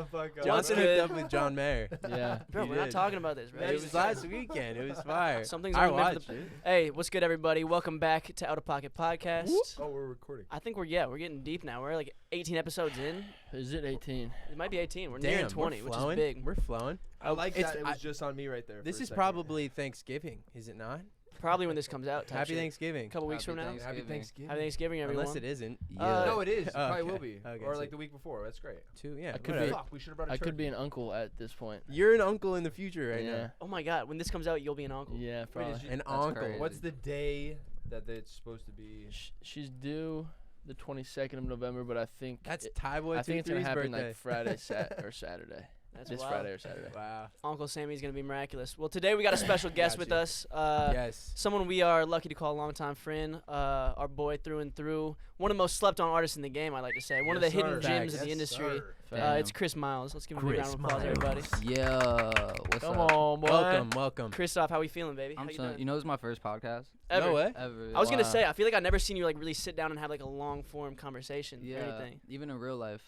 the fuck up. Johnson hooked up with John Mayer. Yeah. Bro, we're not talking about this, bro. It was last weekend. It was fire. Something's I only meant for watched it. Hey, what's good, everybody? Welcome back to Out of Pocket Podcast. Oh, we're recording. I think we're getting deep now. We're like 18 episodes in. Is it 18? It might be 18. We're Damn, nearing 20, we're which flowing. is big. We're flowing. I like It's- that it was just on me right there. This for a is second. probably Thanksgiving, is it not? Probably when this comes out. type Happy shit. Thanksgiving. A couple weeks from now. Happy Thanksgiving. Happy Thanksgiving, everyone. Unless it isn't. No, it is. It Oh, probably okay. will be. Okay, Or so like the week before. That's great. Yeah. I could whatever. be- Fuck, we should have brought a I could be turkey. an uncle at this point. You're an uncle in the future right Yeah. Oh my God, when this comes out, you'll be an uncle. Yeah, probably. did you- now. An That's uncle. crazy. What's the day that it's supposed to be? She's due the 22nd of November, but I think That's Tyboy I think it's gonna 23's happen birthday. like Friday, or Saturday. That's This wild. Friday or Saturday. Wow. Uncle Sammy's gonna be miraculous. Well, today we got a special guest with Gotcha. us. Yes. Someone we are lucky to call a longtime friend, our boy through and through. One of the most slept on artists in the game, I like to say. One of the Yes, hidden sir. gems Facts. of the Yes, industry. sir. It's Chris Miles. Let's give him a big Chris round of applause, Miles. everybody. Yeah, what's Come up? on, boy. Welcome. Christoph, how we feeling, baby? I'm how you so, doing? you know, it's my first podcast Ever. No way. ever. I was gonna Wow. say, I feel like I've never seen you like really sit down and have like a long form conversation or yeah, anything. even in real life.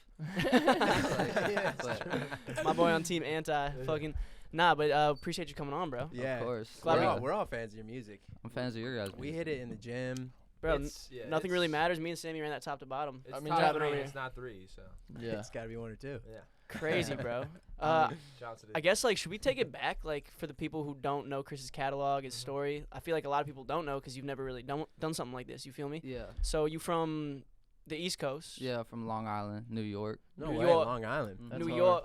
Yeah, but My boy on Team Anti, fucking nah, but appreciate you coming on, bro. Yeah. of course, Glad We're all fans of your music. I'm fans of your guys. We hit it in the gym. Bro, Yeah, nothing really it's- matters. Me and Sammy ran that top to bottom. It's I mean, top driving three, over here. it's not three, so Yeah. It's got to be one or two. yeah. Crazy, bro. Shouts to I guess like should we take it back like for the people who don't know Chris's catalog, his story? I feel like a lot of people don't know because you've never really done something like this. You feel me? Yeah, So you from the East Coast? yeah, from Long Island, New York. No New way. York. Long Island. Mhm. That's New hard. York.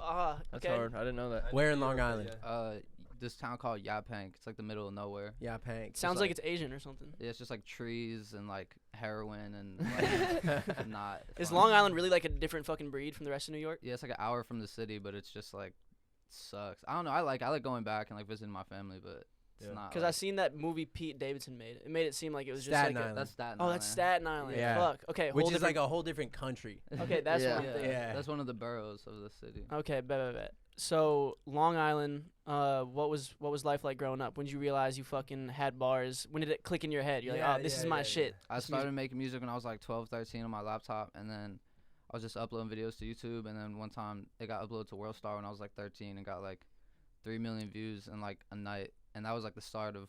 That's Okay. hard. I didn't know that. I Where knew in Long New York, Island? yeah. This town called Yaphank. It's like the middle of nowhere. Yeah, Pank. Sounds like it's Asian or something. Yeah, it's just like trees and like heroin and like not. Is fun. Long Island really like a different fucking breed from the rest of New York? Yeah, it's like an hour from the city, but it's just like sucks. I don't know. I like going back and like visiting my family, but it's Yeah. not. Because I seen that movie Pete Davidson made. It made it seem like it was just Staten like Island. That's Staten oh, Island. that's Staten Island. Yeah. Fuck. Okay. Which whole is like different- a whole different country. Okay, that's Yeah. one Yeah, thing. Yeah. that's one of the boroughs of the city. Okay, bet. So Long Island, what was life like growing up? When did you realize you fucking had bars? When did it click in your head? You're like, Yeah, oh, this is yeah, my yeah, shit. I This started making music when I was like 12, 13 on my laptop, and then I was just uploading videos to YouTube, and then one time it got uploaded to World Star when I was like 13 and got like 3 million views in like a night, and that was like the start of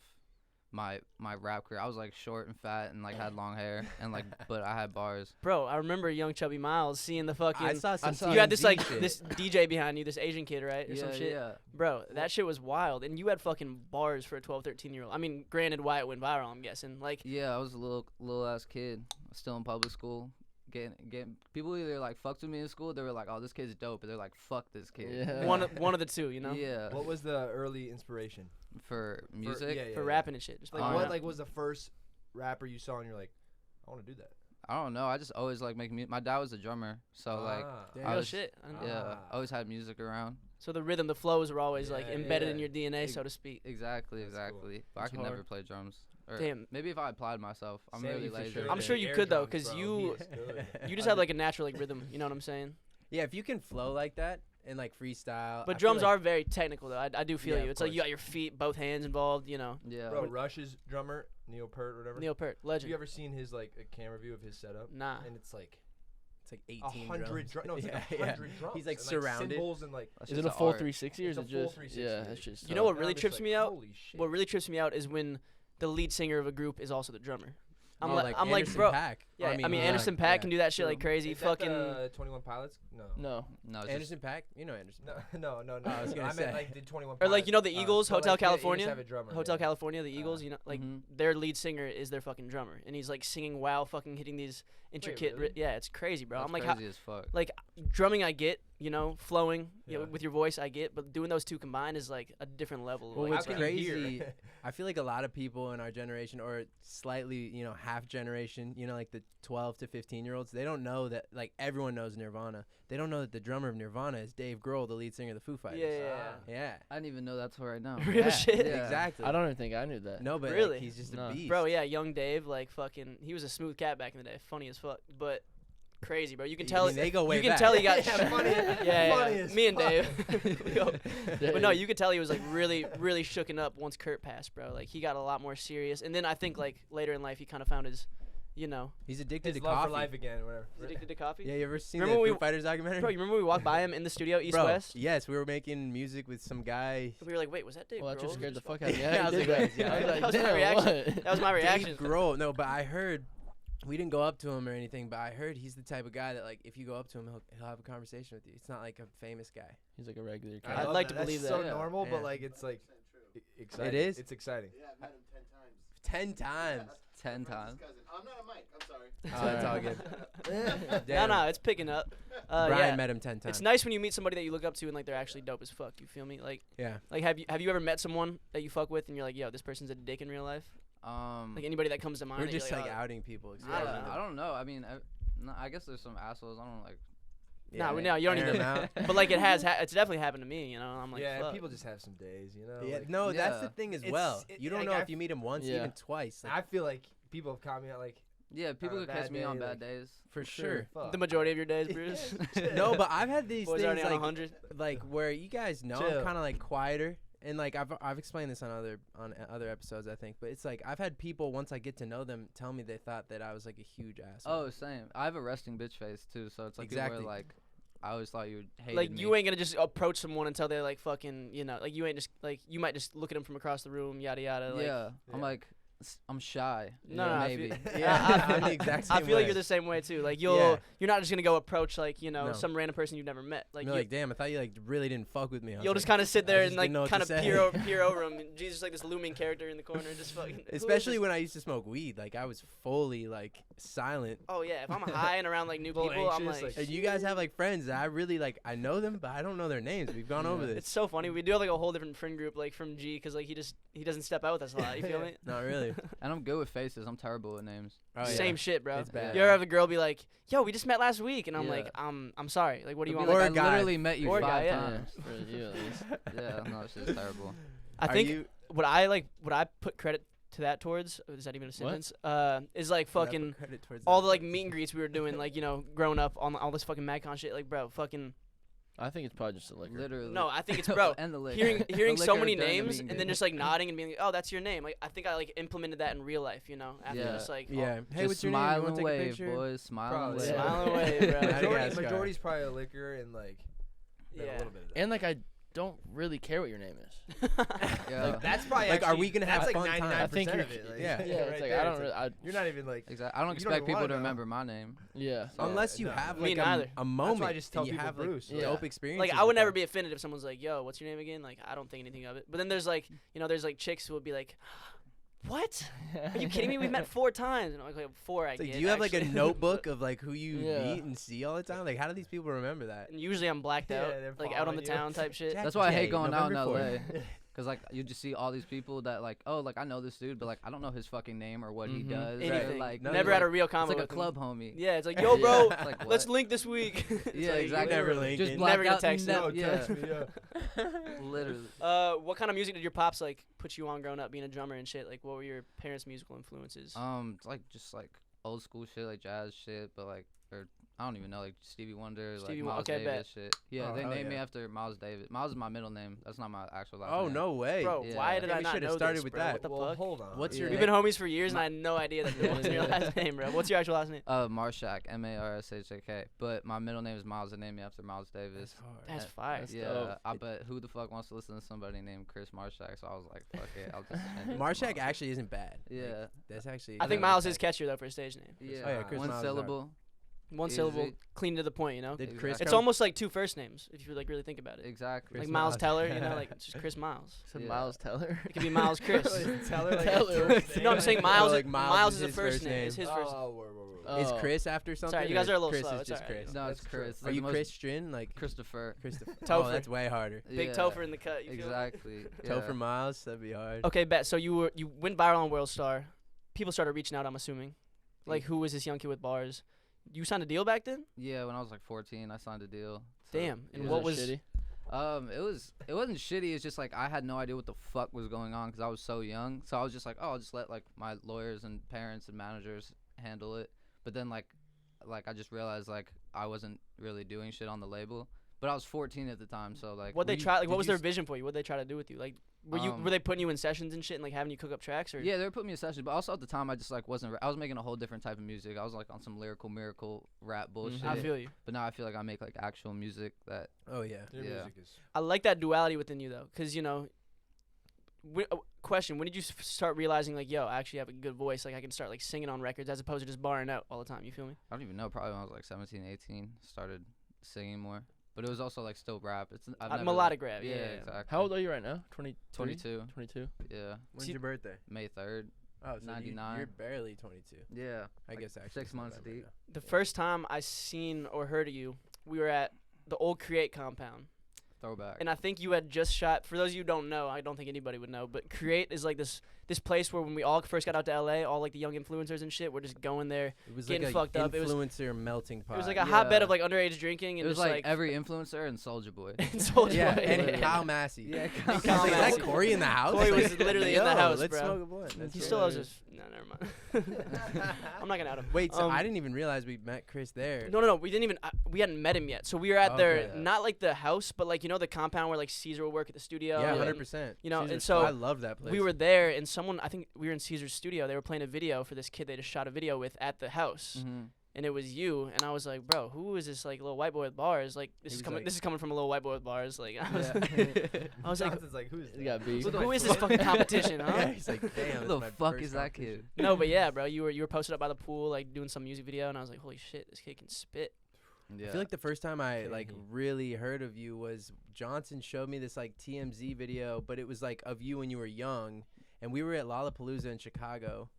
my rap career. I was like short and fat and like had long hair and like but I had bars. Bro, I remember young chubby Miles seeing the fucking. I saw some. you had this TMZ like shit. this DJ behind you, this Asian kid, right, or yeah, some shit. yeah. Bro, that shit was wild, and you had fucking bars for a 12, 13-year-old. I mean, granted, why it went viral, I'm guessing. Like, Yeah, I was a little ass kid, still in public school. Getting people either like fucked with me in school, they were like, "Oh, this kid's dope," or they're like, "Fuck this kid." Yeah. one of the two, you know, Yeah. What was the early inspiration For music, for rapping and shit. Just Like like what rap. like was the first rapper you saw and you're like, I want to do that. I don't know. I just always like making music. My dad was a drummer, so like, Damn. I real was- shit. I know. yeah, Ah. I always had music around. So the rhythm, the flows were always like Yeah, embedded yeah. in your DNA, Ex- so to speak. Exactly, That's cool. exactly. But I That's could never hard. play drums. Or Damn. maybe if I applied myself. I'm Sammy really for lazy. sure I'm did. sure you Air could though, drums, 'cause bro. you- He is good. You just have like a natural like rhythm. You know what I'm saying? Yeah, if you can flow like that and like freestyle. But I feel drums like- are very technical though. I do feel Yeah, you. of It's like you course. got your feet, both hands involved. You know. Yeah. Bro, Rush's drummer, Neil Peart, whatever. Neil Peart, Have legend. you ever seen his like a camera view of his setup? Nah. And it's like It's like 18 100 drums. No, it's like Yeah, 100 yeah. drums. He's like and, surrounded. cymbals and like That's Is just it a the full art. 360 or is It's it a full just? 360, Yeah, dude. that's just. You know what and I'm really just trips like, me out? Holy shit. What really trips me out is when the lead singer of a group is also the drummer. I'm Oh, like, Anderson bro. Paak. Yeah, I mean yeah, Anderson yeah. Paak can do that shit like crazy. Is that Fucking. the 21 Pilots? No. No. No, it's Anderson Paak? You know Anderson. No, no. I was gonna I say. meant like did 21 Or like Pilots, you know the Eagles, but, Hotel like, yeah, you just California. have a drummer, Hotel yeah. California, the Eagles, you know, like Mhm. their lead singer is their fucking drummer, and he's like singing while fucking hitting these intricate. really? Yeah, it's crazy, bro. That's I'm like, crazy as fuck. like drumming, I get, you know, flowing you know, Yeah. with your voice, I get, but doing those two combined is like a different level. Well, like, what's How can you crazy, hear? I feel like a lot of people in our generation, or slightly, you know, half generation, you know, like the 12 to 15-year-olds, they don't know that, like, everyone knows Nirvana. They don't know that the drummer of Nirvana is Dave Grohl, the lead singer of the Foo Fighters. yeah. Yeah. I didn't even know that till right now. Real Yeah, shit. Yeah. Exactly. I don't even think I knew that. No, but Really? like, he's just No. a beast. Bro, yeah, young Dave, like fucking, he was a smooth cat back in the day, funny as fuck, but crazy, bro. You can I tell. mean, they go way you can back. tell he got. Yeah, funny- yeah, funny as me and fuck. Dave. We go- But no, you could tell he was like really, really shooken up once Kurt passed, bro. Like he got a lot more serious, and then I think like later in life he kind of found his, you know, He's addicted His to love coffee. for life again, or whatever. he's addicted to coffee. Yeah, you ever seen Remember the when Foo we- Fighters documentary? Bro, you remember when we walked by him in the studio, East Bro, West? yes, we were making music with some guy. We were like, wait, was that Dave Well, that Grohl? just scared the Just fuck out of me. Yeah, I was did like, that. yeah, I was that like, was my damn, reaction. what? That was my reaction. Dave Grohl. No, but I heard we didn't go up to him or anything. But I heard he's the type of guy that like if you go up to him, he'll have a conversation with you. It's not like a famous guy. He's like a regular I guy. I'd love like to that. believe That's that. so Yeah. normal, Yeah. but like it's like exciting. It is? It's exciting. Yeah, I've met him 10 times. 10 times. 10 Friend's times. cousin. I'm not a Mike. I'm sorry. Oh, that's all good. No, Damn. no, it's picking up. Brian Yeah. met him 10 times. It's nice when you meet somebody that you look up to and like they're actually dope as fuck. You feel me? Like Yeah. have you ever met someone that you fuck with and you're like, yo, this person's a dick in real life? Like anybody that comes to mind. We're that you're just like, like oh. outing people. I don't know. I don't know. I mean, I guess there's some assholes. I don't like. Nah, no, you don't air need 'em to. out. But like it's definitely happened to me. You know, I'm like, yeah, fuck. people just have some days, you know. Yeah, like, no, that's the Yeah. thing as It's- well. it- You don't like, know I if you meet him once, Yeah. even twice. Like, I feel like people have caught me out like Yeah, people On a could catch bad me on day, bad like- days. for sure. Fuck. The majority of your days, Bruce. No, but I've had these Boys things already on like 100. where you guys know I'm Chill. kind of like quieter, and like I've explained this on other episodes I think, but it's like I've had people once I get to know them tell me they thought that I was like a huge asshole. Oh, same. I have a resting bitch face too, so it's like people Exactly. are like, I always thought you hated Like me. you ain't gonna just approach someone until they're like fucking, you know, like you ain't just like you might just look at them from across the room, yada yada. Like, Yeah, I'm Yeah. like, I'm shy. No, Yeah, no, I maybe. feel- Yeah, I'm the exact I same feel like way. you're the same way too. Like Yeah. you're not just gonna go approach like you know No. some random person you've never met. Like, You're like, damn, I thought you like really didn't fuck with me. I was you'll like, just kind of sit I there just and like didn't know what kind to of say. peer over him. And Jesus like this looming character in the corner, just fucking. who is Especially this? when I used to smoke weed, like I was fully like silent. Oh yeah, if I'm high and around like new Little people, I'm anxious, like. And you guys have like friends that I really like. I know them, but I don't know their names. We've gone over It's this. so funny. We do have like a whole different friend group like from G because like he doesn't step out with us a lot. You feel me? Not really. And I'm good with faces. I'm terrible with names. Oh, yeah. Same shit, bro. It's bad. You ever have a girl be like, "Yo, we just met last week," and I'm Yeah. like, I'm sorry. Like, what do you It'd want? be Or like, a I guy. literally met you Or a 5 guy, yeah. times. For you at least. Yeah, no, it's just terrible. I Are think you- what I put credit to that towards is that even a sentence? Is like Should I put fucking credit towards all that? the like meet and greets we were doing, like you know, growing up on all this fucking MagCon shit. Like, bro, fucking I think it's probably just the liquor. Literally. no. I think it's bro. And the liquor. Hearing The so liquor many during the names meet and then just like nodding and being like, oh, that's your name. Like, I think I like implemented that in real life. You know, after Yeah. just like Yeah. Hey, Just what's your name? smile You wanna and take a wave, picture? boys. Smile and Probably. wave. Yeah. Smile and wave, bro. Madagascar. Majority's probably liquor and like then Yeah. a little bit of that. And like I don't really care what your name is. Yeah. That's probably Like, are actually- we gonna have that's fun like time? 99% I think of you're- it. Like, yeah. Yeah, right it's like there, I don't it's really. like, you're not even like. Exactly. I don't You don't expect even people wanna to know. remember my name. Yeah. So- Unless you no. have Me like neither. a moment. That's why I just tell and you people have like Bruce. Yeah. dope experience. Like I would never be offended if someone's like, "Yo, what's your name again?" Like I don't think anything of it. But then there's like, you know, there's like chicks who will be like, "What? Are you kidding me? We've met 4 times." And I'm like 4, I It's like, get. do you have like a actually. notebook of like who you Yeah. meet and see all the time? Like, how do these people remember that? And usually I'm blacked Yeah, out, they're like out on the following you. town type shit. Jack That's why I hate J, going out in November LA. Cause like you just see all these people that like, oh, like I know this dude, but like I don't know his fucking name or what he Mhm. does. or, Anything. Like No, Never it's had a like- real It's combo. like a with him. club homie. Yeah, it's like, "Yo, bro, It's like, let's what? link this week." It's Yeah, like, exactly. Never literally. linking. Just Never black gonna out text and him. No, yeah. text me, yeah. Literally. What kind of music did your pops like put you on growing up, being a drummer and shit? Like, what were your parents' musical influences? It's like just like old school shit, like jazz shit, but like or I don't even know, like Stevie Wonder, Stevie like Wo- Miles okay, Davis bet. shit. Yeah, Oh, they hell named me yeah. after Miles Davis. Miles is my middle name. That's not my actual last Oh name. no way. Bro, Yeah. why did Yeah, I we not should've know started this, with bro? that. What the Well, fuck? hold on. What's Yeah. your We've name? been homies for years, and I had no idea that what's your last name, bro. What's your actual last name? Marshak, Marshak. But my middle name is Miles. They named me after Miles Davis. That's fire. That's Yeah, dope. I bet who the fuck wants to listen to somebody named Chris Marshak? So I was like, fuck it, I'll just change it to Marshak Miles. actually isn't bad. Yeah. That's actually. I think know. Miles is catchier though for a stage name. Yeah, Oh, yeah, Chris one Miles is hard. syllable. One Easy. syllable, clean to the point, you know. Did Chris? Exactly. It's come- almost like 2 first names if you like really think about it. Exactly. Like Chris Miles Miles. Teller, you know, like it's just Chris Miles. Said Yeah. Miles Teller. It could be Miles Chris. Tell her like Tell his her. first No, I'm name. saying Miles. like Miles Miles is is the his first first name. name. It's his first. Oh, word. Oh. Is Chris after something? Sorry, you or guys are a little Chris slow. is It's just alright. Chris. No, it's That's Chris. true. It's Are like you the most- Christian? Like Christopher. Christopher? Topher. Oh, that's way harder. Big Yeah. Topher in the cut. You feel me? Exactly. Topher Miles, that'd be hard. Okay, bet. So you went viral on World Star. People started reaching out. I'm assuming. Like, who was this young kid with bars? You signed a deal back then? Yeah, when I was like 14, I signed a deal. So, Damn. And yeah. what it was? shitty? It wasn't shitty. It's just like I had no idea what the fuck was going on because I was so young. So I was just like, oh, I'll just let like my lawyers and parents and managers handle it. But then like I just realized like I wasn't really doing shit on the label. But I was 14 at the time, so like. What they Were you- try? Like, did what was you their s- vision for you? What they try to do with you? Like, Were they putting you in sessions and shit and like having you cook up tracks or? Yeah, they were putting me in sessions, but also at the time I just like wasn't. I was making a whole different type of music. I was like on some lyrical miracle rap bullshit. I feel you. But now I feel like I make like actual music that. Oh yeah. Your Yeah. music is. I like that duality within you though, because you know. Question: when did you start realizing like, yo, I actually have a good voice? Like I can start like singing on records as opposed to just barring out all the time. You feel me? I don't even know. Probably when I was like 17, 18, started singing more. But it was also like still rap. It's I've never, melodic rap. Yeah, Yeah. exactly. How old are you right now? 22. 22. Yeah, When's See- your birthday? May 3rd. Oh, so 99. You're barely 22. Yeah, I like guess actually 6 it's months November deep. now. The first time I seen or heard of you, we were at the old Create compound. Throwback. And I think you had just shot. For those of you who don't know, I don't think anybody would know, but Create is like this place where when we all first got out to LA, all like the young influencers and shit, we're just going there. It was Getting like fucked a up. It was- influencer melting pot. It was like a hotbed Yeah. of like underage drinking It and was just like every influencer and Soulja Boy. and Soulja yeah, Boy. and Yeah. Kyle Massey. Yeah, I was Kyle like, is Massey. that Corey in the house? Corey was Like, literally in the yo, house, let's bro. smoke a blunt. That's He right. still owes us. No, never mind. I'm not gonna out him. Wait, so Um, I didn't even realize we met Chris there. No. We didn't even. We hadn't met him yet. So we were at their Okay. not like the house, but like you know the compound where like Caesar would work at the studio. Yeah, and, 100%. You know, and Caesar's so I love that place. we were there, and someone I think we were in Caesar's studio. They were playing a video for this kid they just shot a video with at the house, Mm-hmm. and it was you. And I was like, bro, who is this like little white boy with bars? Like this He is was coming. like- This is coming from a little white boy with bars. Like I was, Yeah. I was like, Johnson's like, who's You got beef. who is this fucking competition, huh? Yeah, he's like, damn. Who the fuck is that kid? No, but yeah, bro, you were posted up by the pool like doing some music video, and I was like, holy shit, this kid can spit. Yeah. I feel like the first time I like Dang. really heard of you was Johnson showed me this like TMZ video, but it was like of you when you were young, and we were at Lollapalooza in Chicago.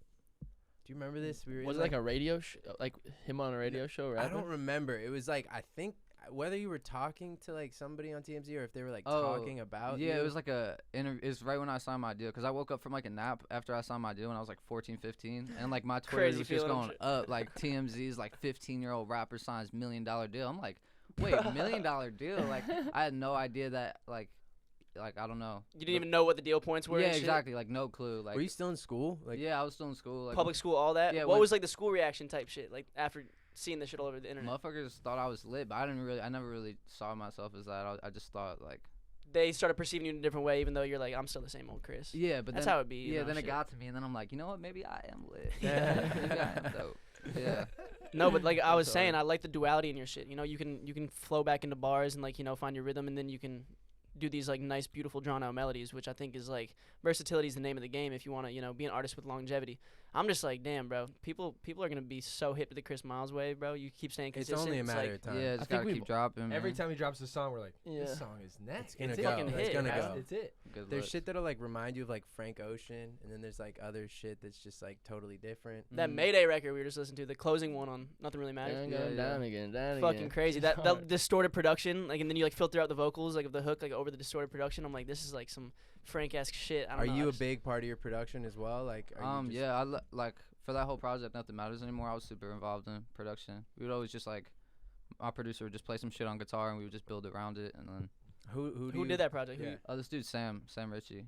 Do you remember this? We were Was in, it like a radio like him on a radio show, I rapping? don't remember. It was like I think whether you were talking to like somebody on TMZ or if they were like Oh, talking about yeah, you. it was like a interview. It's right when I signed my deal, because I woke up from like a nap after I signed my deal when I was like 14, 15, and like my Twitter Crazy was just feeling, I'm going sure. up. Like TMZ's like 15-year-old rapper signs $1 million deal. I'm like, wait, $1 million deal? Like I had no idea that like I don't know. You didn't even know what the deal points were. Yeah, and shit? exactly. Like no clue. Like were you still in school? Like yeah, I was still in school. Like Public school, all that. Yeah, What when- was like the school reaction type shit? Like after seeing this shit all over the internet, motherfuckers thought I was lit, but I never really saw myself as that. I just thought like they started perceiving you in a different way, even though you're like, I'm still the same old Chris. yeah, but That's then, how it be. you yeah, know, then it shit. got to me, and then I'm like, you know what? Maybe I am lit. Yeah. Maybe I am dope. Yeah. No, but like I was That's saying, hard. I like the duality in your shit. You know, you can flow back into bars and like you know find your rhythm, and then you can do these like nice, beautiful, drawn out melodies, which I think is like versatility is the name of the game. If you want to, you know, be an artist with longevity. I'm just like, damn, bro. People are gonna be so hip to the Chris Miles way, bro. You keep staying it's consistent. only a matter like, of time. Yeah, I just think gotta we've- keep dropping. Every man. time he drops a song, we're like, Yeah. this song is next. gonna It's go. fucking It's hit, gonna bro. go. It's it. Good There's looks. shit that'll like remind you of like Frank Ocean, and then there's like other shit that's just like totally different. that Mhm. Mayday record we were just listening to, the closing one on Nothing Really Matters. Down, Yeah, going yeah. down again, down Fucking again. crazy. It's That hard. distorted production, like, and then you like filter out the vocals, like of the hook, like over the distorted production. I'm like, this is like some Frank-esque shit. I don't Are know, you I a just- big part of your production as well? Like, are you just, Yeah, like for that whole project, Nothing Matters Anymore, I was super involved in production. We would always just like, our producer would just play some shit on guitar, and we would just build around it, and then Who did that project? Who Yeah. you- this dude Sam Ritchie.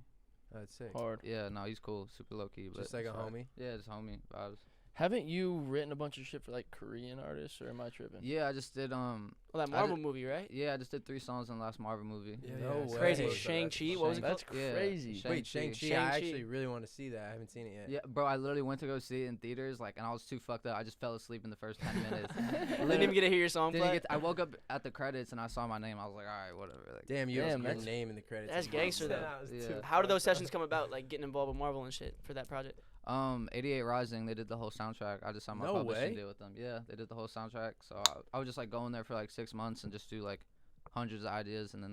Oh, that's sick. Hard. Yeah, no, he's cool, super low key, but Just like a it's fire. homie. Yeah, just homie vibes. Haven't you written a bunch of shit for like Korean artists, or am I tripping? Yeah, I just did Well, that I Marvel movie, right? yeah, I just did 3 songs in the last Marvel movie. Yeah, No it's way. Crazy. That's- Shang-Chi, what was it That's Yeah, crazy. Wait, Shang-Chi. Shang-Chi. I Shang-Chi. actually really want to see that. I haven't seen it yet. Yeah, bro, I literally went to go see it in theaters, like, and I was too fucked up. I just fell asleep in the first 10 minutes. Didn't even get to hear your song Didn't play. get I woke up at the credits and I saw my name. I was like, all right, whatever. Like, Damn, you have Damn, your that's- name in the credits. That's as well. gangster, though. That was Yeah. too How did those fucked sessions up. come about, like getting involved with Marvel and shit for that project? 88 Rising, they did the whole soundtrack. I just signed my No publishing way. deal with them. Yeah, they did the whole soundtrack. So I would just like go in there for like 6 months and just do like hundreds of ideas, and then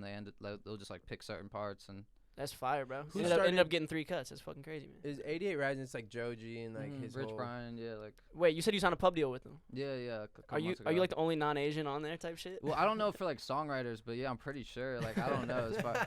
they'll just like pick certain parts and. That's fire, bro. Who Ended up started- getting 3 cuts. That's fucking crazy, man. Is 88 Rising? It's like Joji and like Mhm, his Rich whole. Brian, yeah, like Wait, you said you signed a pub deal with them. yeah. A couple Are you months are you ago. like the only non-Asian on there type shit? Well, I don't know for like songwriters, but yeah, I'm pretty sure. Like I don't know. It's probably,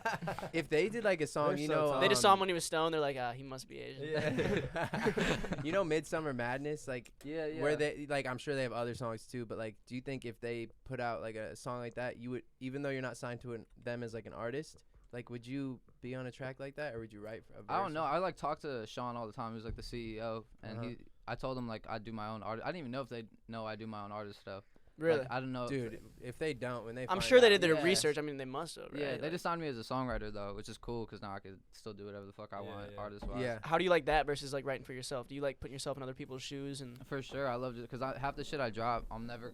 If they did like a song, They're you so know, talented. They just saw him when he was stoned. They're like, he must be Asian. Yeah. you know, Midsummer Madness, like yeah. where they like, I'm sure they have other songs too, but like, do you think if they put out like a song like that, you would, even though you're not signed to them as like an artist, like, would you be on a track like that, or would you write a verse? I don't know. I like talk to Sean all the time. He's like the CEO, and Uh-huh. I told him like I do my own art. I didn't even know if they know I do my own artist stuff. Really? Like, I don't know. Dude, if they don't, when they I'm find sure they out- did their Yeah. research. I mean, they must have. Right? Yeah, they Like, just signed me as a songwriter though, which is cool because now I could still do whatever the fuck I Yeah, want, yeah. artist-wise. Yeah. How do you like that versus like writing for yourself? Do you like putting yourself in other people's shoes and? For sure, I love it because half the shit I drop, I'm never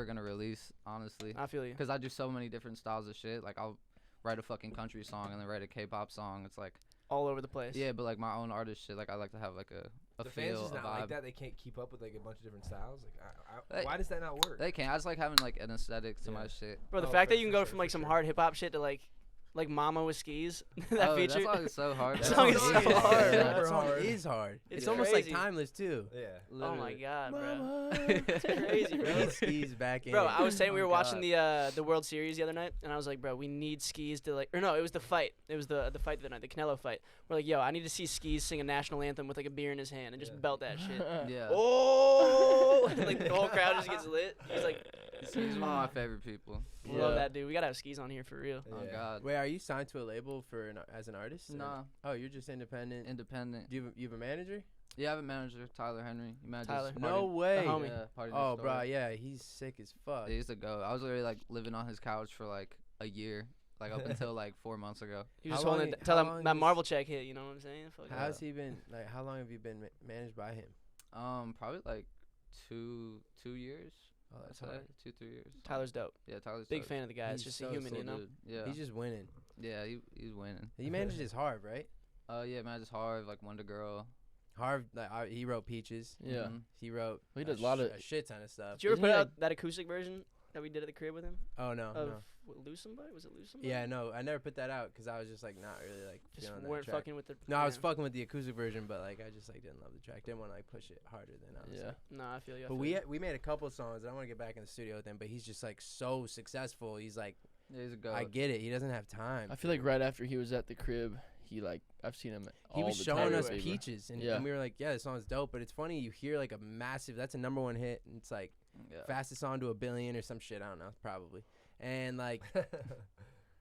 gonna release, honestly, I feel you. because I do so many different styles of shit. Like I'll write a fucking country song and then write a K-pop song. It's like, All over the place. yeah, but like my own artist shit. Like I like to have like a The feel, fans just a not vibe. like that. They can't keep up with like a bunch of different styles. Like, They- why does that not work? They can't. I just like having like an aesthetic to my Yeah. shit. Bro, the Oh, fact for- that you can for go sure, from like for some sure. hard hip hop shit to like Mama with skis. That Oh, feature. that song is so hard. That That song is song so is hard. super That song hard. is hard. It's It's almost like crazy. timeless too. Yeah. Oh my Literally. god, bro. Mama. It's crazy, We bro. need skis back in. Bro, I was saying we Oh were watching God. the World Series the other night, and I was like, bro, we need skis to like, or no, it was the fight. It was the fight of the night, the Canelo fight. We're like, yo, I need to see skis sing a national anthem with like a beer in his hand and just Yeah. belt that shit. Yeah. Oh, like the whole crowd just gets lit. He's like, He's one of my favorite people. love Yeah. that dude. We gotta have skis on here for real. Oh Yeah. God. Wait, are you signed to a label for as an artist? or- Nah, Oh, you're just independent. independent. Do you have a manager? Yeah, I have a manager, Tyler Henry. He manages Tyler. No Party- way. The homie. Yeah, Party Oh, Next bro, Door. yeah, he's sick as fuck. Yeah, he used to go. I was literally like living on his couch for like a year, like up until like 4 months ago. He was just How holding long it y- till how that, long that is- Marvel check hit. You know what I'm saying? Fuck yeah. How's he been? Like, how long have you been managed by him? Probably like two years. Oh, I'd that's say hard. 2-3 years. Tyler's dope. Yeah, Tyler's Big dope. fan of the guy. It's He's just so a human, cool, you know. Dude, Yeah. He's just winning. Yeah, he's winning. He manages Harv, right? Yeah, manages Harv, like Wonder Girl. Harv, like, he wrote Peaches. Yeah. Mhm. He wrote. He does a lot of- a shit ton of stuff. Did you ever Isn't put he, out like- that acoustic version that we did at the crib with him? Oh no, Of no. Lose Somebody? Was it Lose Somebody? Yeah, no, I never put that out because I was just like not really like Just feeling that weren't track. fucking with the. No, I was yeah. fucking with the acoustic version, but like I just like didn't love the track. Didn't want to like push it harder than I was. Yeah. Like. No, I feel you. I But feel we you. we made a couple songs. And I want to get back in the studio with him, but he's just like so successful. He's like, Yeah, he's a go. I get it. He doesn't have time. I feel like right after he was at the crib, he like I've seen him. He all was the showing time us lately. Peaches, and, Yeah. and we were like, yeah, this song's dope. But it's funny, you hear like a massive. That's a #1 hit, and it's like Yeah. fastest song to 1 billion or some shit. I don't know, probably. And like,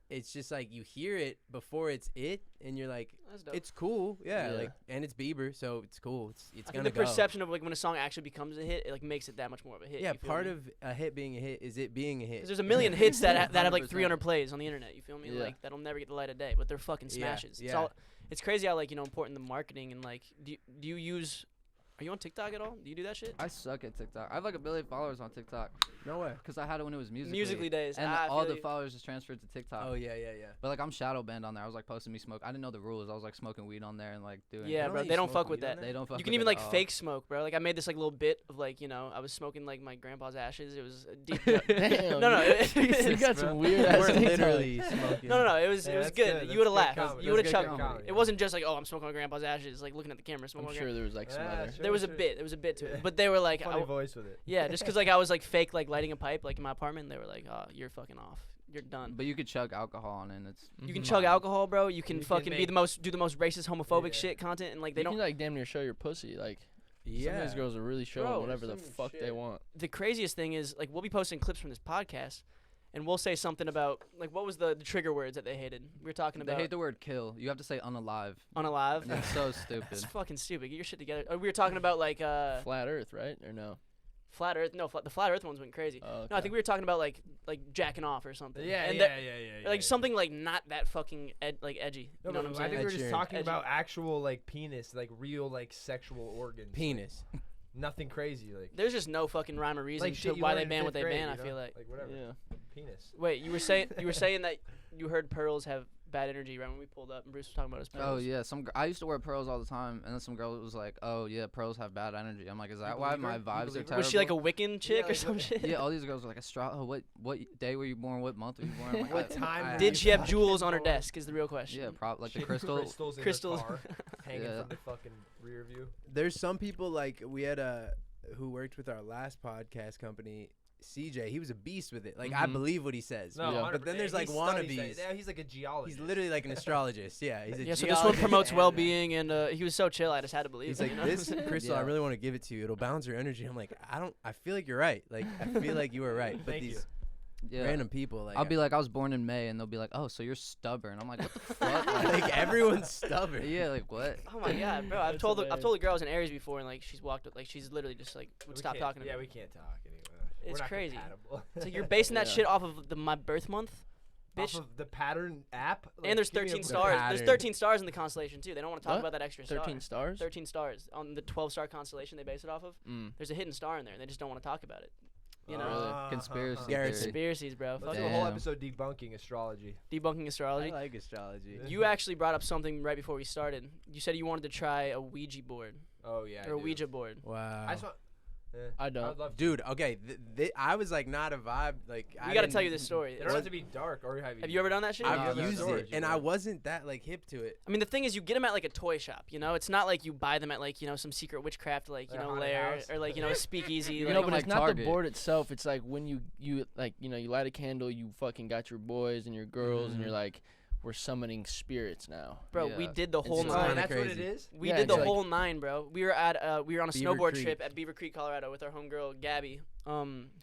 it's just like you hear it before it's it, and you're like, That's dope. it's cool, yeah, Yeah. like, and it's Bieber, so it's cool. It's I gonna think the go. perception of like when a song actually becomes a hit, it like makes it that much more of a hit. Yeah, you feel part me? of a hit being a hit is it being a hit. 'Cause there's a million hits that have like 100%. 300 plays on the internet. You feel me? Yeah. Like that'll never get the light of day, but they're fucking Yeah, smashes. It's yeah. all. It's crazy how like important the marketing and like do you use? Are you on TikTok at all? Do you do that shit? I suck at TikTok. I have like 1 billion followers on TikTok No way. because I had it when it was Musically days. and I all feel the you. followers just transferred to TikTok. Oh yeah. But like I'm shadow banned on there. I was like posting me smoke. I didn't know the rules. I was like smoking weed on there and like doing. Yeah, don't bro. let you They don't smoke fuck with weed on that. there? They don't fuck. You can with even it like at all. fake smoke, bro. Like I made this like little bit of like I was smoking like my grandpa's ashes. It was a deep. Damn. No, you got some weird You ass weren't TikTok. literally smoking. No, it was Yeah, it was that's good. good. You would have That's laughed. good comedy. You would have That's chucked. good comedy, It yeah. wasn't just like I'm smoking my grandpa's ashes, like looking at the camera smoking. I'm my sure there was like some Yeah, other. sure. There was a bit. There was a bit to it, but they were like, Funny voice with it. yeah, just because like I was like fake like lighting a pipe like in my apartment. They were like, oh, you're fucking off. You're done. But you could chug alcohol on it. And it's You can Mhm. chug alcohol, bro. You can You can fucking be make- the most do the most racist, homophobic Yeah. shit content, and like they You don't. can like damn near show your pussy. Like some Yeah. of these girls are really showing Bro, whatever the some fuck they shit. want. The craziest thing is like we'll be posting clips from this podcast, and we'll say something about like what was the trigger words that they hated. We were talking they about hate the word kill. You have to say unalive. unalive. And it's so stupid. That's fucking stupid. Get your shit together. We were talking about like Flat Earth, right? Or no? flat Earth. No, the flat Earth ones went crazy. Oh, No, I think we were talking about like jacking off or something. Yeah, and yeah, that- yeah. Like something like not that fucking like edgy. No, You know what I'm but I saying? think we were Ed just Sheeran. talking Edgy. about actual like penis, like real like sexual organs. Penis. Nothing crazy like. There's just no fucking rhyme or reason Like to shit you why learn they in ban what fifth they grade, ban. I you know? feel like. Like whatever. Yeah. Penis. Wait, you were saying that you heard pearls have bad energy right when we pulled up and Bruce was talking about his pearls. Oh yeah, I used to wear pearls all the time, and then some girl was like, "Oh yeah, pearls have bad energy." I'm like, "Is that why believe my her? You vibes are believe her? terrible?" Was she like a Wiccan chick or like some what- shit? Yeah, all these girls were like, what day were you born? What month were you born? I'm like, What time I- Did she have fucking jewels on her born? desk? Is the real question. Yeah, like the She had crystal. crystals in Crystals. her car, hanging Yeah. from the fucking rear view. There's some people like we had who worked with our last podcast company, CJ. He was a beast with it. Like I Mhm. believe what he says. No, Yeah. 100%. But then there's like He studies wannabes. that. Yeah, he's like a geologist. He's literally like an astrologist. Yeah, he's a Yeah, so this one geologist promotes and well-being, and he was so chill. I just had to believe. He's him, like, you know? this crystal, I Yeah. really want to give it to you. It'll balance your energy. I'm like, I feel like you're right. Like, I feel like you were right. But Thank you. these Yeah. random people, like, I'll be like, I was born in May, and they'll be like, "Oh, so you're stubborn." I'm like, "What the fuck?" like everyone's stubborn. Yeah, like what? Oh my god, bro! I've That's told a girl I was in Aries before, and like she's walked up, like she's literally just like would We stop can't- talking to Yeah, me. we can't talk anyway. We're It's not crazy. compatible. So you're basing that Yeah. shit off of my birth month, bitch. Off of the pattern app. And there's give me a 13 break. stars. There's pattern. 13 stars in the constellation too. They don't want to talk What? about that extra star. 13 stars? 13 stars on the 12-star constellation they base it off of. Mm. There's a hidden star in there. And they just don't want to talk about it. You know, Really? Conspiracy Garrison. theory. conspiracies, bro. Let's Fuck do a it. whole Damn. episode debunking astrology. Debunking astrology. I like astrology. You actually brought up something right before we started. You said you wanted to try a Ouija board Oh yeah. or a I do. Ouija board. Wow. I just want. I I don't. would love to. Dude, okay, I was like not a vibe. Like We got to tell you this story. They don't have to be dark or heavy. Have you ever done that shit? No, I've that's used storage, it, and I wasn't that like hip to it. I mean, the thing is, you get them at like a toy shop. You know, it's not like you buy them at like some secret witchcraft like Like a haunted lair house? or like a speakeasy. You You like, know, but like it's not the Target. board itself. It's like when you like you light a candle, you fucking got your boys and your girls, and you're like, we're summoning spirits now. bro, Yeah. we did the It's whole just Oh, nine. and that's what it crazy. is. We Yeah, did the it's like- whole nine, bro. We were on a Beaver snowboard Creek. trip at Beaver Creek, Colorado, with our homegirl Gabby,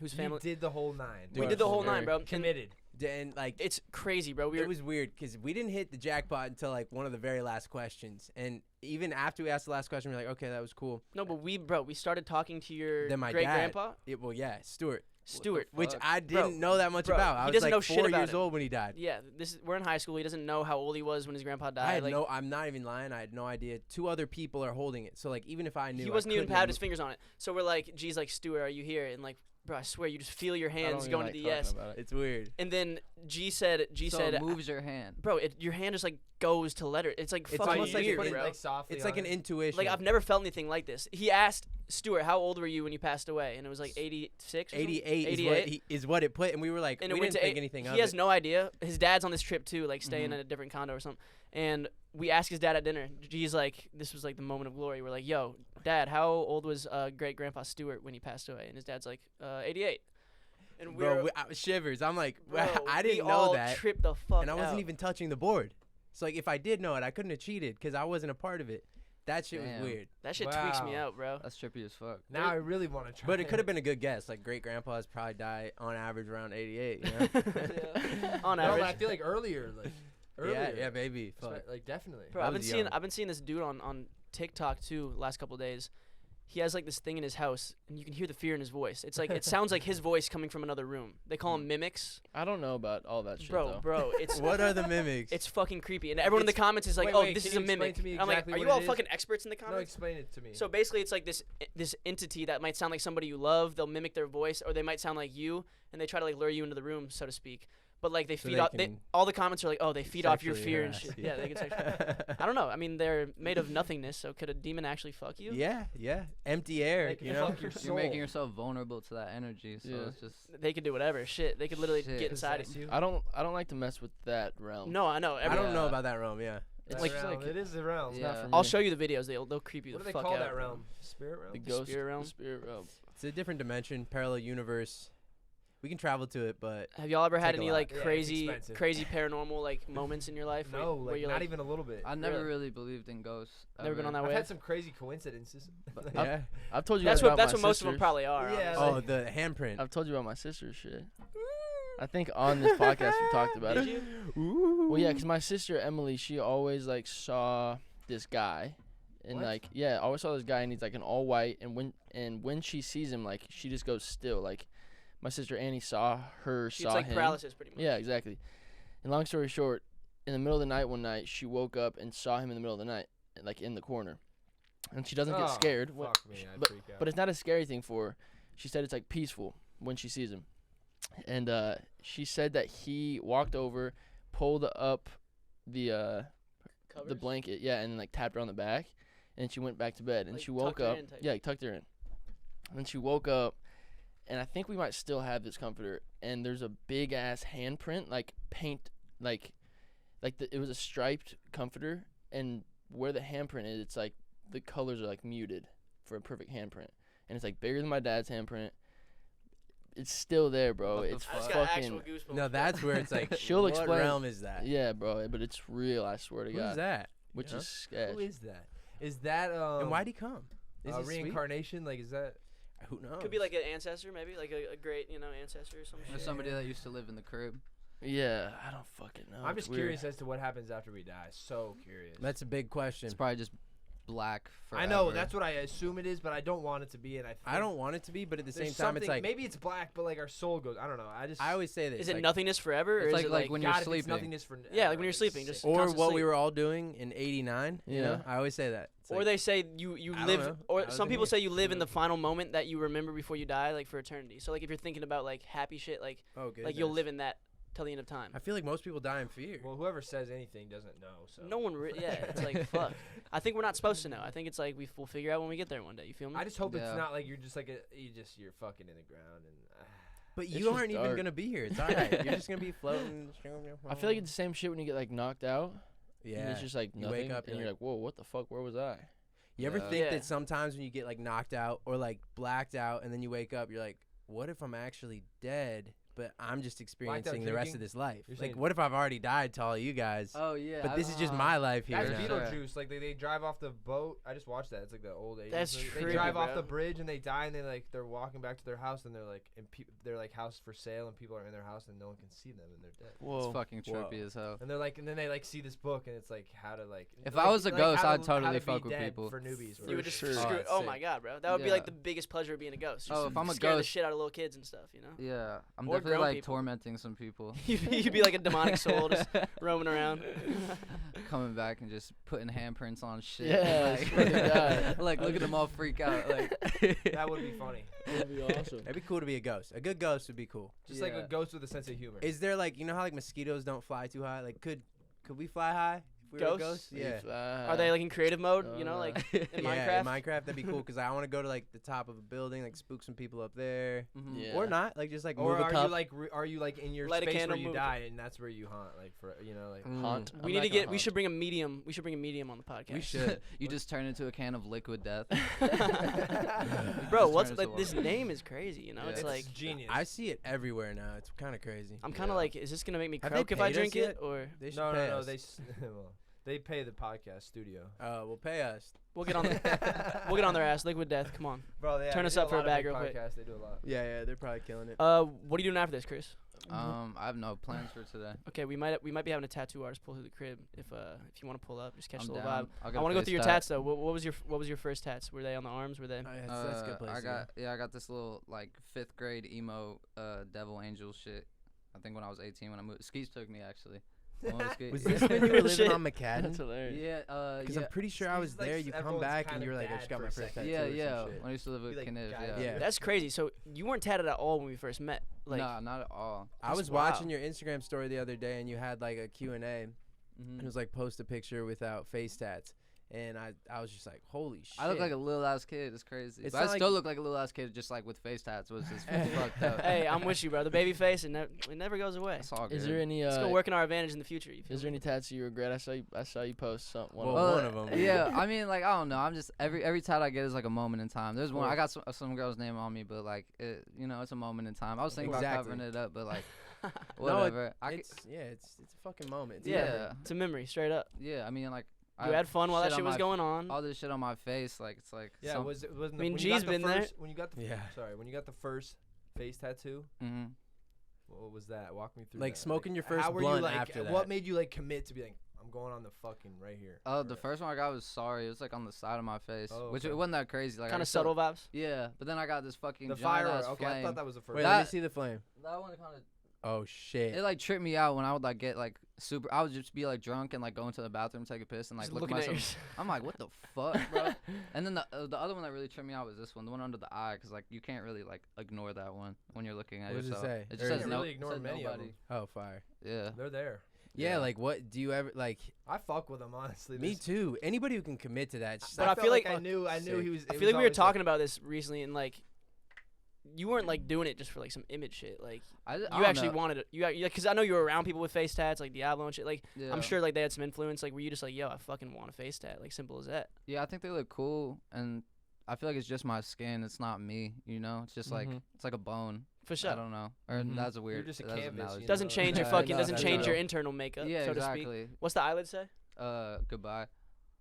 whose You family. did the whole 9. We Dude, did the whole very nine, bro. And Committed. And like it's crazy, bro. it was weird because we didn't hit the jackpot until like one of the very last questions, and even after we asked the last question, we were like, okay, that was cool. No, but we started talking to your Then my great dad- grandpa, Well, yeah, Stuart, Stuart. which fuck? I Bro, didn't know that much bro, about. I he was doesn't like know shit 4 about years it. old when he died. Yeah, we're in high school. He doesn't know how old he was when his grandpa died. I had like, I'm not even lying. I had no idea. 2 other people are holding it. So like even if I knew, he I wasn't even couldn't patted have his fingers on it. So we're like, G's like, Stuart, are you here? And like, bro, I swear, you just feel your I hands don't going even to the like yes. talking about it. It's weird. And then G said, So said, it moves your hand. bro, your hand just like goes to letter. It's like It's fucking almost like weird, put it, bro. like softly. It's like an intuition. Like I've never felt anything like this. He asked Stuart, how old were you when you passed away? And it was like 86 or something? 88 is what it put, and we were like, And we it went didn't to think eight- anything of He has it. no idea. His dad's on this trip too, like staying Mhm. in a different condo or something. And we asked his dad at dinner. G's like, this was like the moment of glory. We're like, yo, Dad, how old was great grandpa Stuart when he passed away? And his dad's like, 88. And Bro, shivers. I'm like, bro, I we didn't all know that, tripped the fuck and I wasn't out. even touching the board. So like, if I did know it, I couldn't have cheated because I wasn't a part of it. That shit Damn. was weird. That shit tweaks me Wow. out, bro. That's trippy as fuck. Now I really want to try. But it could have been a good guess. Like great grandpas probably die on average around 88. You know? On No, but average. I feel like earlier, like earlier. yeah, maybe. Fuck. Like definitely. Bro, I I've been was seeing young. this dude on TikTok too last couple days. He has like this thing in his house, and you can hear the fear in his voice. It's like it sounds like his voice coming from another room. They call him mimics, I don't know about all that shit, bro. though. Bro, it's What are the mimics? it's fucking creepy, and everyone in the It's- comments is like, wait, "Oh, wait, this can is a you explain mimic." to me I'm like, exactly "Are you what all it is? fucking experts in the No, comments?" explain it to me. So basically, it's like this entity that might sound like somebody you love. They'll mimic their voice, or they might sound like you, and they try to like lure you into the room, so to speak. But like they So feed they off. can All the comments are like, "Oh, they feed off your sexually fear and harass shit." you. Yeah, they can sexually. I don't know. I mean, they're made of nothingness, so could a demon actually fuck you? Yeah. Empty air. Like, You know. fuck your You're making soul. yourself vulnerable to that energy, so Yeah. it's just They could do whatever. Shit, they could literally Shit. get inside of Possess you. you. I don't like to mess with that realm. No, I know. I Every, don't know Yeah. about that realm. Yeah. It's That like, realm, it is a realm. not Yeah. for I'll me. show you the videos. They'll creep you What do the they fuck call out. that bro. realm? Spirit realm. the The ghost spirit realm? The spirit realm. It's a different dimension, parallel universe. We can travel to it, but Have y'all ever had Take a any lot. like Yeah, it's crazy, expensive. crazy paranormal like moments in your life? No, where like you're not like, even a little bit. I never Really? really believed in ghosts. Never been ever. on that I've wave. had some crazy coincidences. yeah. I've told you That's guys what about my most of them sisters. probably are. Yeah, Oh, honestly. the handprint. I've told you about my sister's shit. I think on this podcast we talked about Did it. you? Well, yeah, 'cause my sister Emily, she always like saw this guy, and What? like yeah, always saw this guy, and he's like an all white, and when she sees him, like she just goes still. Like my sister Annie It's saw like him. paralysis, pretty much. Yeah, exactly. And long story short, in the middle of the night one night, she woke up and saw him in the middle of the night, like in the corner, and she doesn't get Oh, scared. Fuck me, I'd but- freak out. But it's not a scary thing for her. She said it's like peaceful when she sees him. And she said that he walked over, pulled up the Covers? blanket, yeah, and like tapped her on the back, and she went back to bed. And Like, she woke tucked her up, in type yeah, like, tucked her in. And then she woke up, and I think we might still have this comforter. And there's a big ass handprint, like paint, like it was a striped comforter, and where the handprint is, it's like the colors are like muted for a perfect handprint, and it's like bigger than my dad's handprint. It's still there, bro. What the It's I just fuck? got fucking actual goosebumps. No, that's where it's like. She'll what explain- realm is that? yeah, bro. But it's real. I swear to Who's God. that? Which Yeah. is sketch. Who is that? Is that And why'd he come? Is he sweet? reincarnation? Like, is that? Who knows? Could be like an ancestor, maybe like a great ancestor or some Or shit. somebody that used to live in the crib. Yeah, I don't fucking know. I'm It's just weird. curious as to what happens after we die. So curious. That's a big question. It's probably just black forever. I know that's what I assume it is, but I don't want it to be. And I don't want it to be, but at the there's same time, it's something- like maybe it's black, but like our soul goes. I don't know. I always say this. Is it like, nothingness forever, or It's is like- it like when you're God, if it's sleeping. nothingness for Yeah, like when you're sleeping, just- or constant what sleep. we were all doing in '89? You know, Yeah. I always say that. It's Or like, they say you I don't live, know. I or was some in people here. say you live in the final moment that you remember before you die, like for eternity. So like if you're thinking about like happy shit, like oh, goodness. like you'll live in that till the end of time. I feel like most people die in fear. Well, whoever says anything doesn't know. So No one, yeah, it's like fuck. I think we're not supposed to know. I think it's like we'll figure out when we get there one day. You feel me? I just hope Yeah. it's not like you're just like you're fucking in the ground and. But It's you just aren't even dark. gonna be here. It's alright. You're just gonna be floating. I feel like it's the same shit when you get like knocked out. yeah. And it's just like You nothing. wake up, and you're you're like, whoa, what the fuck? Where was I? You ever Yeah. think Yeah. that sometimes when you get like knocked out or like blacked out and then you wake up, you're like, what if I'm actually dead, but I'm just experiencing the rest drinking? of this life? You're Like, saying- what if I've already died to all you guys? Oh yeah. But this is just my life here. That's now. Beetle- Beetlejuice. Like they drive off the boat. I just watched that. It's like the old 80s That's movie. trippy, They drive off bro. the bridge and they die and they're walking back to their house and they're like they're like house for sale and people are in their house and no one can see them and they're dead. Whoa. It's fucking trippy Whoa. as hell. And they're like and then they like see this book and it's like how to like. If like- I was a like ghost, how I'd to- totally how to be fuck with dead people. for newbies. you would just sure. screw. it's Oh sick. my god, bro, that would be Yeah. like the biggest pleasure of being a ghost. Oh, Just if I'm a scare the ghost- shit out of little kids and stuff, you know. Yeah, I'm Or definitely grown like people. tormenting some people. You'd be like a demonic soul just roaming around. Coming back and just putting handprints on shit. Yeah, like, swear to God. like look at them all freak out. Like That would be funny. That'd be awesome. It'd be cool to be a ghost. A good ghost would be cool. Just like a Yeah. ghost with a sense of humor. Is there like, you know how like mosquitoes don't fly too high? Like could we fly high if we were a Ghosts? ghost? Yeah. Are they like in creative mode? You know, Uh, like Yeah, in Minecraft. in Minecraft that'd be cool because I want to go to like the top of a building, like spook some people up there, mhm. Yeah. or not, like just like or move a are cup. you like are you like in your Light a space candle, where you move a die and that's where you haunt like for you know like Haunt. We I'm need not to gonna get. We haunt. should bring a medium. We should bring a medium on the podcast. We should. You just turn into a can of liquid death. Bro, Just what's turn like into this water. name is crazy. You know, Yeah. it's it's like genius. I see it everywhere now. It's kind of crazy. I'm kind of Yeah. like, is this gonna make me Have they croak if I paid us drink yet? it, or They should no pay no us. they well, they pay the podcast studio. Well, pay us. we'll get on we'll get on their ass. Liquid Death, come on. Bro, they Turn they us do up for a lot of bag big real quick. podcasts. They do a lot. Yeah, they're probably killing it. What are you doing after this, Chris? I have no plans for today. Okay, we might be having a tattoo artist pull through the crib if you want to pull up, just catch I'm a little down. vibe. I'll I get a want to go face through your tat. tats though. What was your first tats? Were they on the arms? Were they? Oh, yeah, that's a good place. I to go. got I got this little like 5th grade emo devil angel shit. I think when I was 18 when I moved. Skeets took me actually. I went to Skeet- Was this when you were living Shit. on That's McCadden? hilarious. Yeah, Because yeah. I'm pretty sure I was He's like there. You come everyone's back and kinda you were like, I dad just got for my a first second. tattoo. Yeah, or some yeah. shit. When I used to live Be with like, Kniv, guy, yeah. Yeah. That's crazy. So you weren't tatted at all when we first met. Like, Nah, not at all. I That's was wild. watching your Instagram story the other day and you had like a Q&A and it was like post a picture without face tats. And I was just like, holy shit. I look like a little ass kid. It's crazy. It's But I not still like- look like a little ass kid, just like with face tats, which is fucked up. hey, I'm with you, bro. The baby face, it never goes away. That's all good. Is there any It's gonna work in our advantage in the future. You feel is there me? any tats you regret? I saw you post something. Well, Well, one of 'em. Yeah, I mean, like I don't know. I'm just every tat I get is like a moment in time. There's one I got some girl's name on me, but like it's a moment in time. I was thinking about Exactly. covering it up, but like No, it- whatever. it's a fucking moment. It's a Yeah. memory. It's a memory, straight up. Yeah, I mean like You had fun while that shit shit on was my- going on. all this shit on my face. Like it's like Yeah, was it wasn't I mean, when you got G's the been there. first, when you got the Yeah. when you got the first face tattoo. hmm What was that? Walk me through. Like that. smoking your first how were blunt you, like, after that. What made you like commit to be like, I'm going on the fucking right here? Oh, the first one I got was sorry. It was like on the side of my face, Oh, which okay. it wasn't that crazy. Like I Kind of still- subtle vibes. Yeah, but then I got this fucking The giant fire. ass Okay, flame. I thought that was the first. Wait, let me That- see the flame. That one kind of Oh, shit. it like tripped me out when I would like get like super. I would just be like drunk and like go into the bathroom, take a piss, and like Just look at looking at myself. I'm like, what the fuck, bro? And then the other one that really tripped me out was this one, the one under the eye, because like you can't really like ignore that one when you're looking at What does it yourself. say? It Or just is says it- no. really it ignore says many of nobody. them. Oh, fire. Yeah. They're there. Yeah, like what do you ever like? I fuck with them honestly. Me There's- too. Anybody who can commit to that. it's just But like, I feel like I knew sick. he was. I feel like we were talking about this recently, and like, you weren't like doing it just for like some image shit. Like, I you don't actually know. wanted it. You because I know you were around people with face tats, like Diablo and shit. Like, Yeah. I'm sure like they had some influence. Like, were you just like, yo, I fucking want a face tat? Like, simple as that. Yeah, I think they look cool, and I feel like it's just my skin. It's not me, you know. It's just like Mhm. it's like a bone. For sure. I don't know. Or Mhm. that's a weird. just a that's an canvas, analogy. you Doesn't know? change your Yeah, fucking. no, Doesn't that's change your real. internal makeup, Yeah, so to speak. exactly. What's the eyelid say? Goodbye.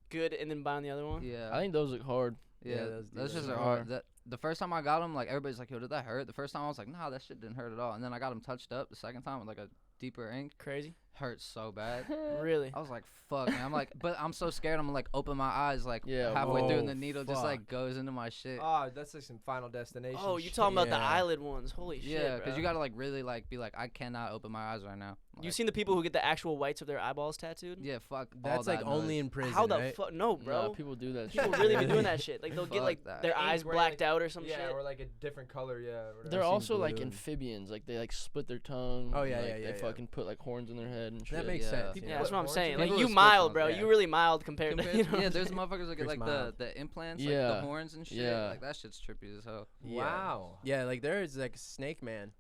Good, and then buy on the other one. Yeah. I think those look hard. Yeah, Yeah, those do those look just are hard. hard. That the first time I got them, like everybody's like, "Yo, did that hurt?" The first time I was like, "Nah, that shit didn't hurt at all." And then I got them touched up the second time with like a deeper ink, Crazy. hurt so bad. Really? I was like, fuck, man. I'm like, but I'm so scared. I'm gonna like open my eyes like Yeah, halfway through, and whoa, the needle just fuck. like goes into my shit. Oh, that's like some Final Destination. Oh, you shit. talking about the Yeah. eyelid ones? Holy shit, Yeah, bro. you gotta like really like be like, I cannot open my eyes right now. You Like, seen the people who get the actual whites of their eyeballs tattooed? Yeah, fuck. That's all like that only noise. in prison, How the right? fuck? No, Nah, bro. people do that. People shit. really be doing that shit. Like they'll get Fuck like that. their Ink eyes where, blacked like- out or some Yeah, shit. or like a different color. Yeah. Or whatever. They're seen also like blue. amphibians. Like they like split their tongue. Oh, yeah, and, yeah, like, yeah, They yeah. fucking put like horns in their head and shit. That makes Yeah. sense. People Yeah, Yeah. that's what I'm horns saying. in Like People you with mild, split bro. ones, You yeah. really mild compared to Compared you know. yeah, there's motherfuckers that get Pretty like mild. the implants, Yeah. like the horns and shit. Yeah. Like that shit's trippy as hell. Wow. Yeah, like there's like Snake Man,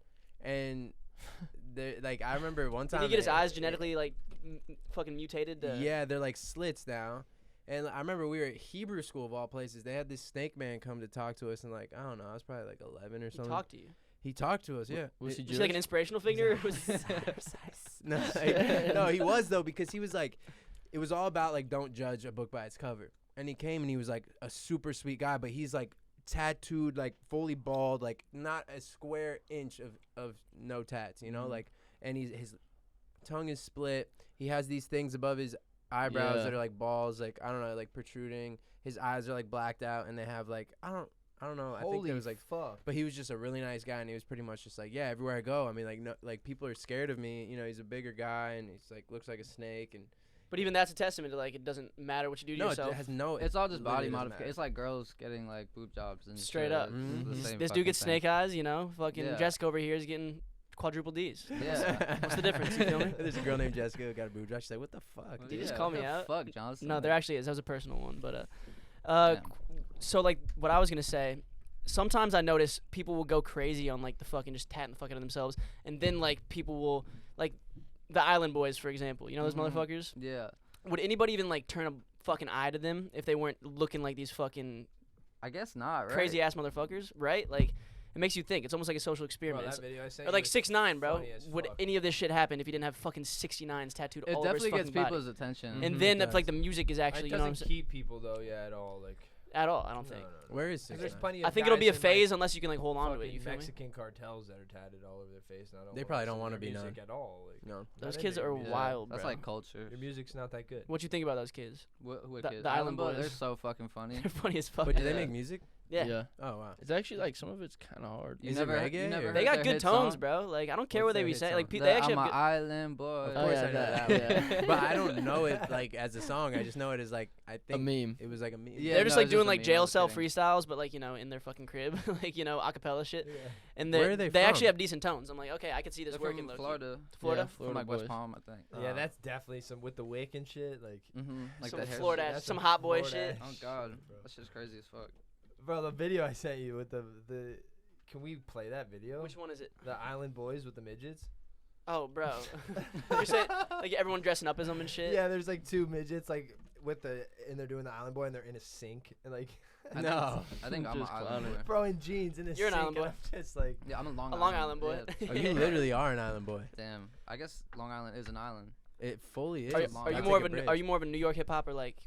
and there, like I remember one Did time. he get his they- eyes genetically like fucking mutated? Yeah, they're like slits now. And I remember we were at Hebrew school of all places. They had this Snake Man come to talk to us, and like I don't know, I was probably like 11 or He something. talked to you. He talked to us, yeah. Was he Was he like an Jewish? inspirational figure? No, no, he was though, because he was like, it was all about like don't judge a book by its cover. And he came and he was like a super sweet guy, but he's like tattooed, like fully bald, like not a square inch of no tats, you know, like, and his tongue is split. He has these things above his eyebrows Yeah. that are like balls, like I don't know, like protruding. His eyes are like blacked out, and they have like I don't know. I think Holy there was like, fuck. but he was just a really nice guy, and he was pretty much just like, yeah, everywhere I go, I mean, like, no, like people are scared of me. You know, he's a bigger guy, and he's like looks like a snake, and But even that's a testament to like it doesn't matter what you do to no, yourself. it has no. It's all just body literally doesn't modification. matter. It's like girls getting like boob jobs and Straight shit. up. It's the Mhm. same This fucking dude gets thing. snake eyes, you know. Fucking Yeah. Jessica over here is getting quadruple D's. Yeah. What's the difference? You feel me? There's a girl named Jessica who got a boob job. She's like, what the fuck? Did you just Yeah, call what me the out? Fuck, Johnson. No, there actually is. That was a personal one, but Damn. so like what I was gonna say. Sometimes I notice people will go crazy on like the fucking just tatting the fuck out of themselves, and then like people will like the Island Boys, for example. You know those Mhm. motherfuckers. Yeah. Would anybody even like turn a fucking eye to them if they weren't looking like these fucking I guess not, right? crazy ass motherfuckers, right? Like it makes you think. It's almost like a social Bro, experiment. that It's- video I sent or you like was 6ix9ine, bro. funny as Would fuck. any of this shit happen if he didn't have fucking 69s tattooed It all over his definitely gets fucking body? people's attention. And Mhm, then it if like does. the music is actually, It you know what I'm doesn't saying? keep people though, yeah, at all. Like At all, I don't no, think. no, no. Where is 'Cause there's 6ix9ine? plenty of I think it'll be a guys in, phase like, unless you can like hold on to it. fucking You feel me? Mexican cartels that are tatted all over their face. And I don't They wanna probably listen don't to wanna their be known. music at all. Like, No. not Those into kids your are music. wild, That's bro. like culture. Your music's not that good. What you think about those kids? What The- kids? the Island Boys, Boys. They're so fucking funny. They're funny as fuck. But do they Yeah. make music? Yeah. Oh wow. It's actually like some of it's kind of hard. Is it reggae or- They heard got their good hit tones, song? bro. Like I don't care What's what they their be hit saying. song? Like The they actually I'm have an good. island boy. Of Oh, course yeah, I know that- that yeah. one. But I don't know it like as a song. I just know it as like I A think meme. it was like a meme. Yeah, They're just no, like it's doing just a like meme, I jail was cell kidding. freestyles, but like you know in their fucking crib, like you know acapella shit. Yeah. And Where are they they actually from? have decent tones. I'm like, okay, I could see this They're working. from low-key. Florida. Florida? Yeah, From Florida like West boys. Palm, I think. Yeah, that's definitely some with the wick and shit. Like, Mm-hmm. Like Some that hair Florida shit. ass- some hot boy Florida shit. ass Oh god, shit, bro. that's just crazy as fuck. Bro, the video I sent you with the can we play that video? Which one is it? The Island Boys with the midgets. Oh, bro. You're saying like everyone dressing up as them and shit. Yeah, there's like two midgets like and they're doing the Island Boy and they're in a sink and like No. I think I'm an Just island clowning. boy. bro in jeans in a You're an sink. island and boy. I'm just like Yeah, I'm a Long A Island. Long Island boy. Yeah, Oh, you literally are an island boy. damn. I guess Long Island is an island. It fully is. Are you, Long are you Island. more Like of a a bridge. Are you more of a New York hip hop or like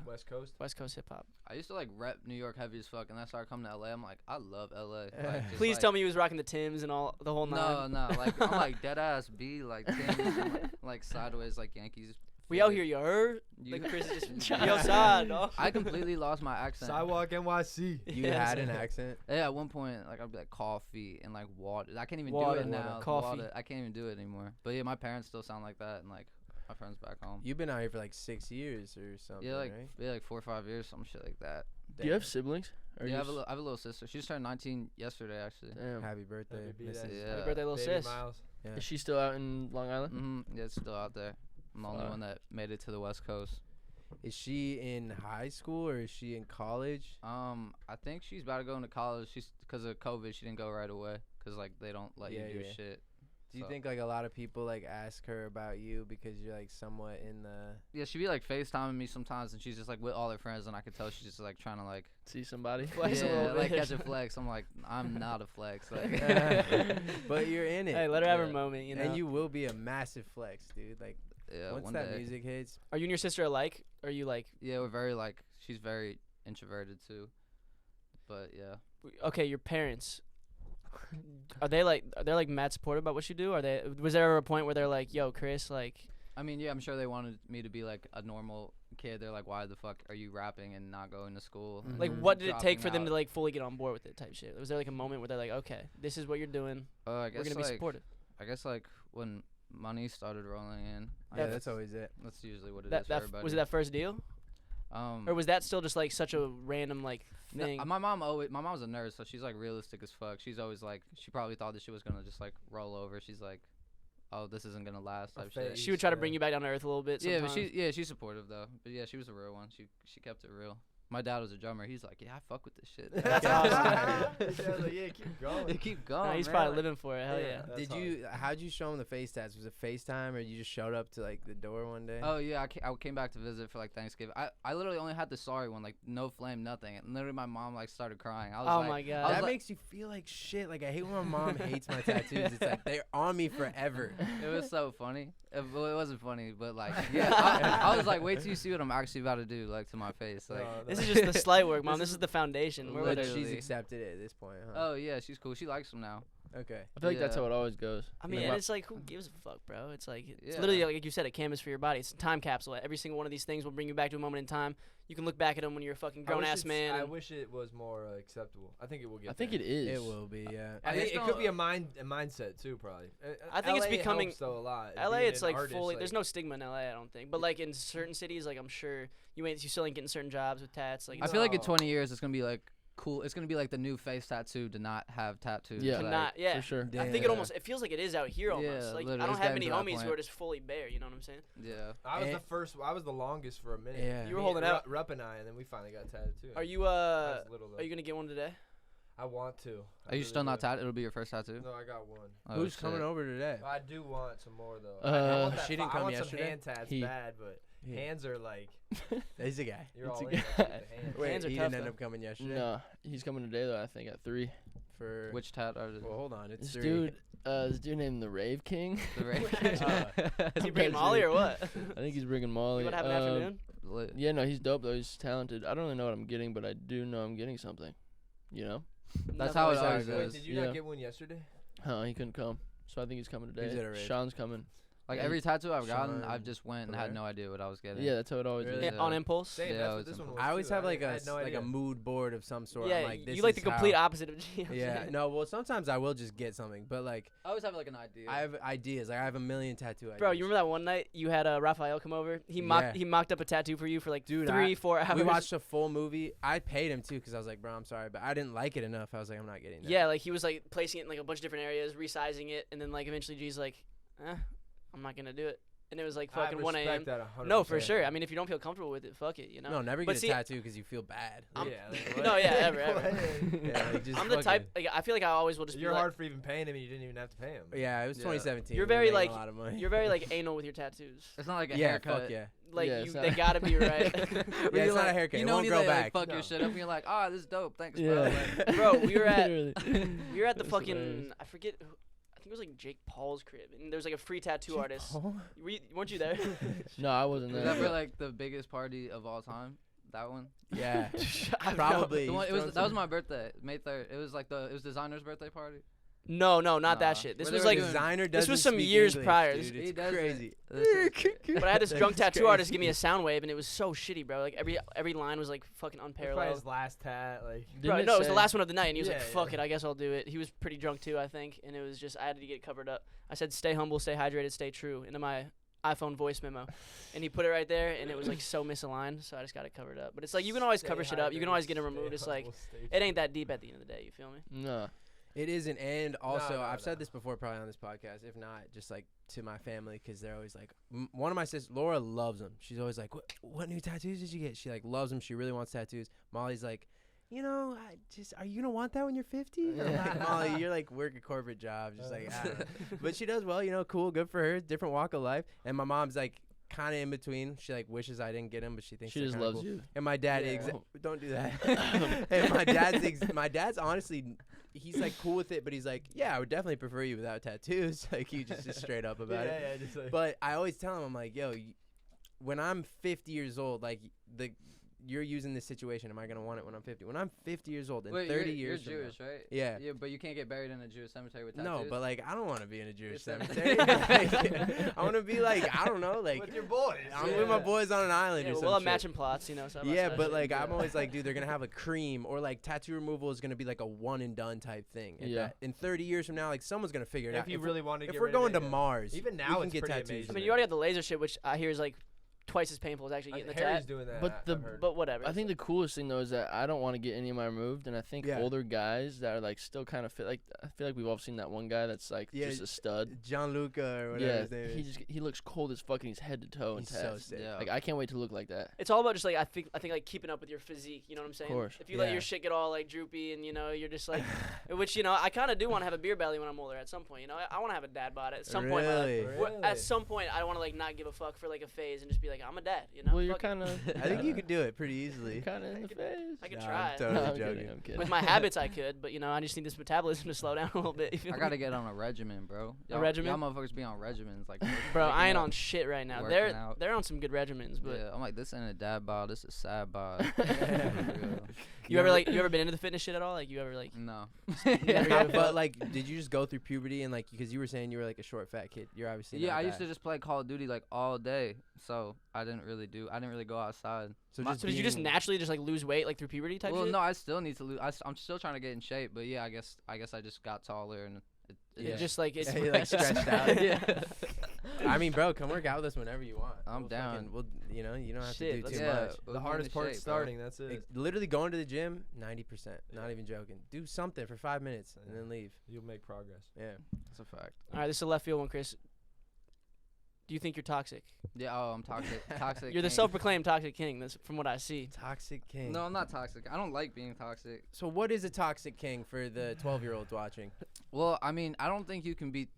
West Coast. West Coast hip hop? I used to like rep New York heavy as fuck, and then I started coming to LA. I'm like, I love LA. Like, just, Please like, tell me he was rocking the Timbs and all the whole No, nine. no, like I'm like dead ass B, like Tim's and, like sideways, like Yankees. We out faded. here, you heard? You- Like Chris is just yo side, dog. I completely lost my accent. Sidewalk NYC. You Yeah, had an so- accent. Yeah, at one point, like I'd be like coffee and like water. I can't even Water, do it now. coffee. Water. I can't even do it anymore. But yeah, my parents still sound like that, and like my friends back home. You've been out here for like 6 years or something, Yeah, like right? like 4 or 5 years, some shit like that. Do you have siblings? Or Yeah, you I have a little sister. She just turned 19 yesterday, actually. Damn. Happy birthday, Happy Mrs. birthday. Yeah. Happy birthday, little Baby sis. Miles. Yeah. Is she still out in Long Island? Mm-hmm. Yeah, it's still out there. I'm the only Fuck. one that made it to the West Coast. Is she in high school or is she in college? I think she's about to go into college. She's because of COVID, she didn't go right away because like they don't let Yeah, you do yeah. shit. Do you So- think like a lot of people like ask her about you because you're like somewhat in the? Yeah, she'd be like FaceTiming me sometimes, and she's just like with all her friends, and I could tell she's just like trying to like See somebody? Flex a yeah, little like bit. catch a flex. I'm like, I'm not a flex. Like, But you're in it. Hey, let her have her Yeah. moment, you know. And you will be a massive flex, dude. Like yeah, once one that day. music hits, Are you and your sister alike? Are you like Yeah, we're very like she's very introverted too. But yeah, okay? Your parents. Are they like mad supportive about what you do? Was there ever a point where they're like, yo, Chris, like, I mean, yeah, I'm sure they wanted me to be like a normal kid. They're like, why the fuck are you rapping and not going to school? and like Mhm. what did it take dropping for them to out? like fully get on board with it type shit? Was there like a moment where they're like, okay, this is what you're doing, I we're guess gonna be like supportive? I guess like when money started rolling in. Yeah, guess that's always it. that's usually what it is That for everybody. was it that first deal, or was that still just like such a random like No, thing? my mom's a nurse, so she's like realistic as fuck. She's always like, she probably thought this shit was gonna just like roll over. She's like, oh, this isn't gonna last type shit. She would try to bring you back down to earth a little bit. Yeah, but sometimes. she's supportive though. But yeah, she was a real one. She kept it real. My dad was a drummer. He's like, yeah, I fuck with this shit. That's awesome. Yeah, keep going. They keep going. Nah, he's man. probably Like, living for it. Hell yeah. That's Did hard. you? How'd you show him the face tats? Was it FaceTime or you just showed up to like the door one day? Oh yeah, I came back to visit for like Thanksgiving. I literally only had the sorry one, like no flame, nothing. And literally my mom like started crying. I was Oh like, my god. was that like- makes you feel like shit. Like I hate when my mom hates my tattoos. It's like they're on me forever. it was so funny. Well, it wasn't funny, but like yeah, I was like, wait till you see what I'm actually about to do, like to my face. Like, This is just the slight work, mom. This is the foundation. We're But like, literally- she's accepted it at this point, huh? oh yeah, she's cool. She likes him now. Okay. I feel like that's Yeah. how it always goes. I mean, Like, and my- it's like, who gives a fuck, bro? It's like, it's Yeah. literally like you said, a canvas for your body. It's a time capsule. Every single one of these things will bring you back to a moment in time. You can look back at them when you're a fucking grown ass man. I and- wish it was more acceptable. I think it will get. I think there. it is. It will be, yeah. I I think just it could be a mindset too, probably. I think it's LA becoming- helps, though, a lot. LA, Being it's an like artist, fully. like, There's no stigma in LA, I don't think. But like in certain cities, like I'm sure you still ain't getting certain jobs with tats. Like I it's feel like in No. 20 years it's gonna be like cool. It's gonna be like the new face tattoo to not have tattoos. Yeah. like, cannot. Yeah. For sure. I think it feels like it is out here almost. Yeah, Like literally, I don't it's have getting many to that homies who point. are just fully bare. You know what I'm saying? Yeah. I was Eh. the first. I was the longest for a minute. Yeah. You were Me holding and out. Rupp and I, and then we finally got tatted too. Are you I was little, though. Are you gonna get one today? I want to. I Are you really still not do. tatted? It'll be your first tattoo. No, I got one. Oh, Who's shit. coming over today? I do want some more though. Uh, I want that she didn't I come want yesterday? some hand tats He- bad, but He- hands are like He's a guy. you're It's all a in with guy. the hands. Wait, Hands are he tough, didn't end though. up coming yesterday. No, he's coming today though. I think at 3. For Which tat are well, hold on. It's This 3. this dude named the Rave King. the right? Is he bringing Molly or what? I think he's bringing Molly. You want to have an afternoon? Yeah, no, he's dope though. He's talented. I don't really know what I'm getting, but I do know I'm getting something. You know? That's Nothing how it like always that. Wait, goes. did you Yeah. not get one yesterday? Huh? He couldn't come, so I think he's coming He's today. at a rave. Sean's coming. Like Yeah. every tattoo I've gotten, Sean I've just went and had Hilaire? no idea what I was getting. Yeah, that's how it always Really? is. Yeah. On impulse. Same. Yeah, That's it what was this one simple. was. I always too. have like I a had no like a idea. mood board of some sort. Yeah, I'm like, this you like the is complete how- opposite of G. Yeah, no. Well, sometimes I will just get something, but like I always have like an idea. I have ideas. Like I have a million tattoo ideas. Bro, you remember that one night you had Raphael come over? He mocked up a tattoo for you for like Dude, 3-4 hours. We watched a full movie. I paid him too because I was like, bro, I'm sorry, but I didn't like it enough. I was like, I'm not getting that. Yeah, like he was like placing it in like a bunch of different areas, resizing it, and then like eventually G's like, I'm not gonna do it. And it was like I fucking 1 a.m. respect that 100%. No, for sure. I mean, if you don't feel comfortable with it, fuck it, you know. No, never But get see, a tattoo because you feel bad. Yeah. Like, what? No, yeah, ever. Yeah, like, just I'm the fucking- type. Like, I feel like I always will just You're be like, hard for even paying him, and you didn't even have to pay him. Yeah, it was Yeah. 2017. You're we were very, making like- a lot of money. you're very like anal with your tattoos. It's not like a yeah, haircut. fuck yeah. Like Yeah, you, it's they not- gotta be right. Yeah, Where it's you're not a like- haircut. You It know won't when you grow like, back. fuck No. your shit up and you're like, oh, this is dope. Thanks, bro. Yeah. Like, Bro, we were at Literally. we were at the That's fucking hilarious. I forget. I think it was like Jake Paul's crib, and there was like a free tattoo artist. Weren't you there? No, I wasn't is there. that for like the biggest party of all time? That one? Yeah, I don't know. probably. The one, He's it was thrown that was some- my birthday, May 3rd. It was like it was designer's birthday party. No, not Nah. that shit. This Where was they were like, doing- designer. this was doesn't some speak years English, prior. Dude. This- He It's doesn't. crazy. but I had this drunk That's tattoo artist crazy. give me a sound wave, and it was so shitty, bro. Like every line was like fucking Probably unparalleled. his last tat. Like. Bro, Didn't no, it was the say- last one of the night, and he was like, Yeah, "Fuck yeah. it, I guess I'll do it." He was pretty drunk too, I think, and it was just I had to get covered up. I said, "Stay humble, stay hydrated, stay true," into my iPhone voice memo, and he put it right there, and it was like so misaligned, so I just got it covered up. But it's like you can always cover shit up, you can always get it removed. It's like it ain't that deep at the end of the day. You feel me? No. It isn't, and also no, I've no. said this before, probably on this podcast. If not, just like to my family, because they're always like, one of my sisters, Laura, loves them. She's always like, "What new tattoos did you get?" She like loves them. She really wants tattoos. Molly's like, are you gonna want that when you're 50? I'm like, Molly, you're like work a corporate job, just like, I don't know. But she does well, cool, good for her. Different walk of life. And my mom's like kind of in between. She like wishes I didn't get him, but she thinks She they're just kinda loves cool. you. And my dad, Yeah. don't do that. And my dad's honestly, he's like cool with it, but he's like, yeah, I would definitely prefer you without tattoos. Like he just straight up about it. Just like But I always tell him, I'm like, yo, when I'm 50 years old, like you're using this situation. Am I gonna want it when I'm 50? When I'm 50 years old, in Wait, 30 you're years from Jewish, now, right? Yeah. Yeah, but you can't get buried in a Jewish cemetery with tattoos. No, but like I don't want to be in a Jewish You're cemetery. Like, I want to be like I don't know, like With your boys. I'm with my boys on an island Yeah, or we'll some have shit. matching plots, you know. side by Yeah, side. but like I'm always like, dude, they're gonna have a cream or like tattoo removal is gonna be like a one and done type thing. And Yeah. that in 30 years from now, like someone's gonna figure it out. If you really want to if get we're rid of going it, to yeah. Mars, Even we now can it's get pretty tattoos. amazing. I mean, you already have the laser shit, which I hear is like twice as painful as actually getting the Harry's tat. doing that. But I've heard. But whatever. I think the coolest thing though is that I don't want to get any of mine removed, and I think Yeah. older guys that are like still kind of fit. Like I feel like we've all seen that one guy that's like Yeah, just a stud. Gianluca or whatever Yeah, his name is. he looks cold as fucking. He's head to toe in He's so tats. sick. Yeah. Like I can't wait to look like that. it's all about just like I think like keeping up with your physique. You know what I'm saying? course. If you let Yeah. your shit get all like droopy and you know you're just like, which you know I kind of do want to have a beer belly when I'm older. At some point, you know I want to have a dad bod at some point. In my life. Really? Really? At some point, I want to like not give a fuck for like a phase and just be like I'm a dad. You know? Well, you're Fuck it. kind of. I think you could do it pretty easily. kind of in the face. I could Nah, try. I'm totally No, I'm joking. kidding. I'm kidding. With my habits, I could, but you know I just need this metabolism to slow down a little bit. You feel I me? gotta get on a regimen, bro. regimen? Y'all motherfuckers be on regimens, like. Bro, waking I ain't up, on shit right now. working out. They're on some good regimens, but Yeah, I'm like, this ain't a dad bod, this is sad bod. you ever been into the fitness shit at all? Like you ever like No. But like, did you just go through puberty and like, because you were saying you were like a short fat kid, you're obviously Yeah, not I used that. to just play Call of Duty like all day, so I didn't really go outside. So so did you just being- naturally just like lose weight like through puberty type Well, shit? no, I still need to lose. I'm still trying to get in shape, but yeah, I guess I just got taller and it Yeah. It just like it's Yeah, he, like, stretched out. yeah. I mean, bro, come work out with us whenever you want. I'm We'll down. fucking- We'll, you know, you don't have Shit, to do let's too yeah, much. we'll The get hardest into part's shape, bro. starting. That's it. Literally going to the gym, 90%. Not even joking. Do something for 5 minutes and then leave. You'll make progress. Yeah. That's a fact. All right, this is a left field one, Chris. Do you think you're toxic? Yeah. Oh, I'm toxic. Toxic. You're the king. self-proclaimed toxic king. That's from what I see. Toxic king. No, I'm not toxic. I don't like being toxic. So what is a toxic king for the 12-year-olds watching? Well, I mean, I don't think you can be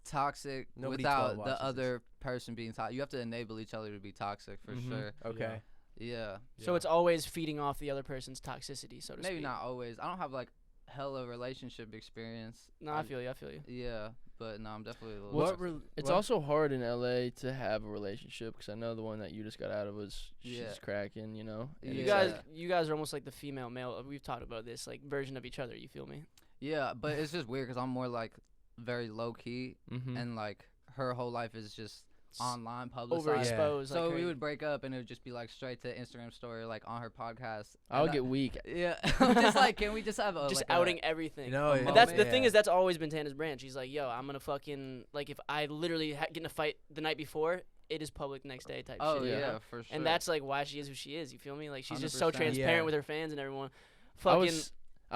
toxic Nobody 12 without watches the other person being toxic. You have to enable each other to be toxic for Mhm. sure. Okay. Yeah. So it's always feeding off the other person's toxicity, so to Maybe speak. not always. I don't have like hella relationship experience. No, I feel you. I feel you. Yeah, but no, I'm definitely a little. What toxic. It's what- also hard in LA to have a relationship because I know the one that you just got out of was she's Yeah. cracking, you know. And You Yeah. guys are almost like the female male. We've talked about this like version of each other. You feel me? Yeah, but it's just weird because I'm more like very low key, Mm-hmm. and like her whole life is just S- online publicized. Overexposed. So like we crazy. would break up, and it would just be like straight to Instagram story, like on her podcast. I would And get weak. Yeah, I'm just like, can we just have a just like a- outing everything. You know, a it- And that's the moment. thing is that's always been Tana's brand. She's like, yo, I'm gonna fucking like if I literally get in a fight the night before, it is public the next day type Oh shit. you yeah, know? for sure. And that's like why she is who she is. You feel me? Like she's just so 100%. transparent Yeah. with her fans and everyone. I Fucking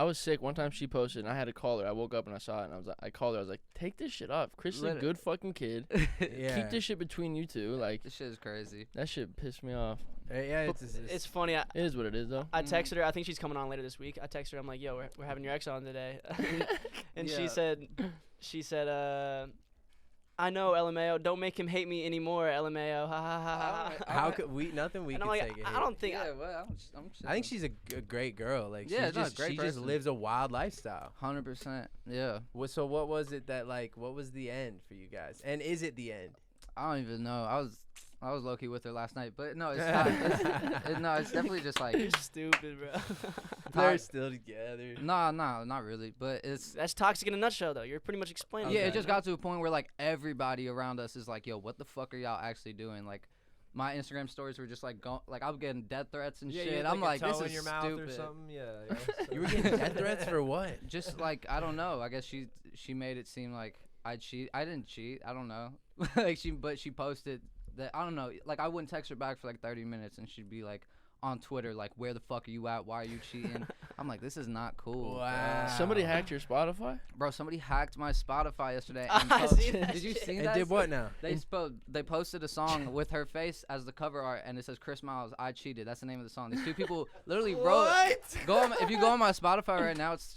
was sick one time. She posted, and I had to call her. I woke up and I saw it, and I called her. I was like, "Take this shit off. Chris is a Let it- good fucking kid. Yeah. Keep this shit between you two. Like this shit is crazy. that shit pissed me off. Yeah, it's it's funny. It is what it is, though. I texted her. I think she's coming on later this week. I texted her. I'm like, yo, we're having your ex on today, and Yeah. she said, I know LMAO. Don't make him hate me anymore, LMAO. Ha ha ha ha. Alright. how could we? Nothing we And could I'm say. like, could I hit. don't think. Yeah, well, I'm I think she's a great girl. Like, Yeah, she's no, just, great she just person. lives a wild lifestyle. 100%. Yeah, So what was it that like? What was the end for you guys? And is it the end? I don't even know. I was low key with her last night, but no, it's not. No, it's definitely just like. You're stupid, bro. They're still together. Nah, not really. But it's That's toxic in a nutshell, though. You're pretty much explaining. yeah. Okay. It just got to a point where like everybody around us is like, yo, what the fuck are y'all actually doing? Like, my Instagram stories were just like going, like I was getting death threats and Yeah, shit. you had, I'm like, like, a this toe is in your mouth stupid. or something. Yeah. You were getting death threats for what? Just like I don't know. I guess she made it seem like I cheat. I didn't cheat. I don't know. Like she posted that I don't know. Like I wouldn't text her back for like 30 minutes, and she'd be like on Twitter like, "Where the fuck are you at? Why are you cheating?" I'm like, this is not cool. Wow. Somebody hacked your Spotify. Bro, somebody hacked my Spotify yesterday. And I see that did you shit. see And that? did what now? They posted a song with her face as the cover art, and it says Chris Miles, "I cheated." That's the name of the song. These two people literally wrote. If you go on my Spotify right now, it's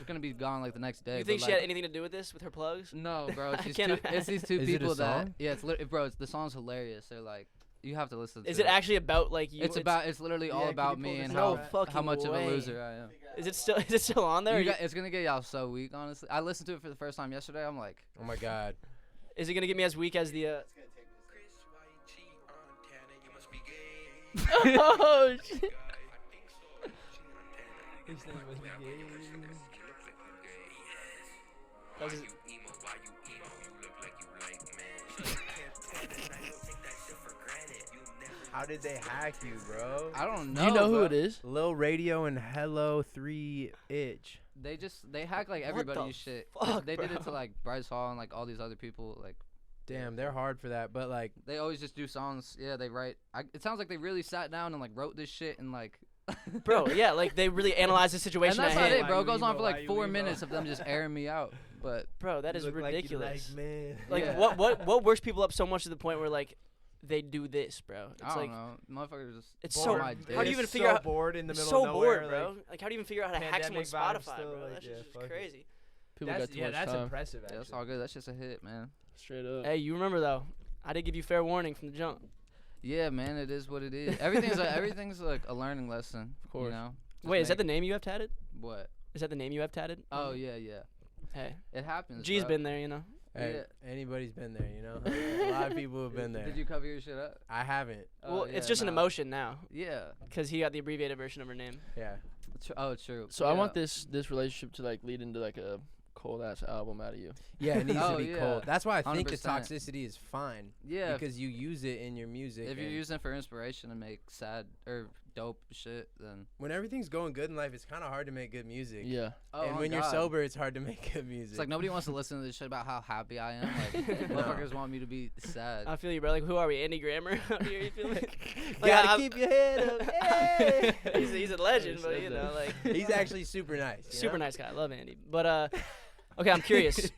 gonna be gone like the next day. You but, think she like, had anything to do with this, with her plugs? No, bro. It's, I these can't two, it's these two Is it a people that. song? Yeah, the song's hilarious. They're like, you have to listen. Is to it actually about like you? It's literally all Yeah, can about you pull me this and up? how No how much fucking of a way. loser I am. Is it still on there? It's gonna get y'all so weak, honestly. I listened to it for the first time yesterday. I'm like, Oh my god. Is it gonna get me as weak as the? It's gonna take me a second. Oh shit. His name was Gay. That was his- How did they hack you, bro? I don't know. Do you know who bro. it is? Lil Radio and Hello 3 Itch. They hack like What everybody's the shit. fuck, They did it to bro? like Bryce Hall and like all these other people. Like Damn, they're hard for that. But like, they always just do songs. Yeah, they write. It sounds like they really sat down and like wrote this shit and like. Bro, yeah, like they really analyzed the And situation that's at not hand. it, bro. Why It goes you on for emo? like Why 4 you minutes emo? of them just airing me out. But Bro, that is You look ridiculous. Like, you like, man. Like, Yeah. what works people up so much to the point where like they do this, bro? It's I don't like know, motherfuckers just. it's on so. my How do you dick. even figure so out? bored in the It's middle so of nowhere, bored, bro. like, Like, how do you even figure out how to hack pandemic someone's vibes Spotify, still, bro? like, That's yeah, just fuck it. crazy. People got too much that's time. impressive. Yeah, Actually. that's all good. That's just a hit, man. Straight up. Hey, you remember though? I did give you fair warning from the jump. Yeah, man. It is what it is. Everything's like a learning lesson. Of course. You know. Just Wait, is that make- the name you have tatted? What? Is that the name you have tatted? Oh yeah, yeah. Hey, It happens. G's bro. been there, you know. hey, anybody's been there, you know. A lot of people have been there. Did you cover your shit up? I haven't. Well, Oh, it's yeah, just an nah. emotion now, Yeah. cause he got the abbreviated version of her name. Yeah. Oh, true. So I want this relationship to like lead into like a cold ass album out of you. Yeah, it needs Oh, to be yeah. cold. That's why I think the 100%. toxicity is fine. Yeah. Because you use it in your music. If you're and using it for inspiration to make sad or dope shit, then. when everything's going good in life, it's kind of hard to make good music. Yeah. Oh, And my when you're God. sober, it's hard to make good music. It's like nobody wants to listen to this shit about how happy I am. Like, No. motherfuckers want me to be sad. I feel you, bro. Like, who are we? Andy Grammer out here? You feel like? Gotta I'm- keep your head up. Hey! he's a legend, but said you that. know, like He's actually super nice. you super know? nice guy. I love Andy. But okay, I'm curious.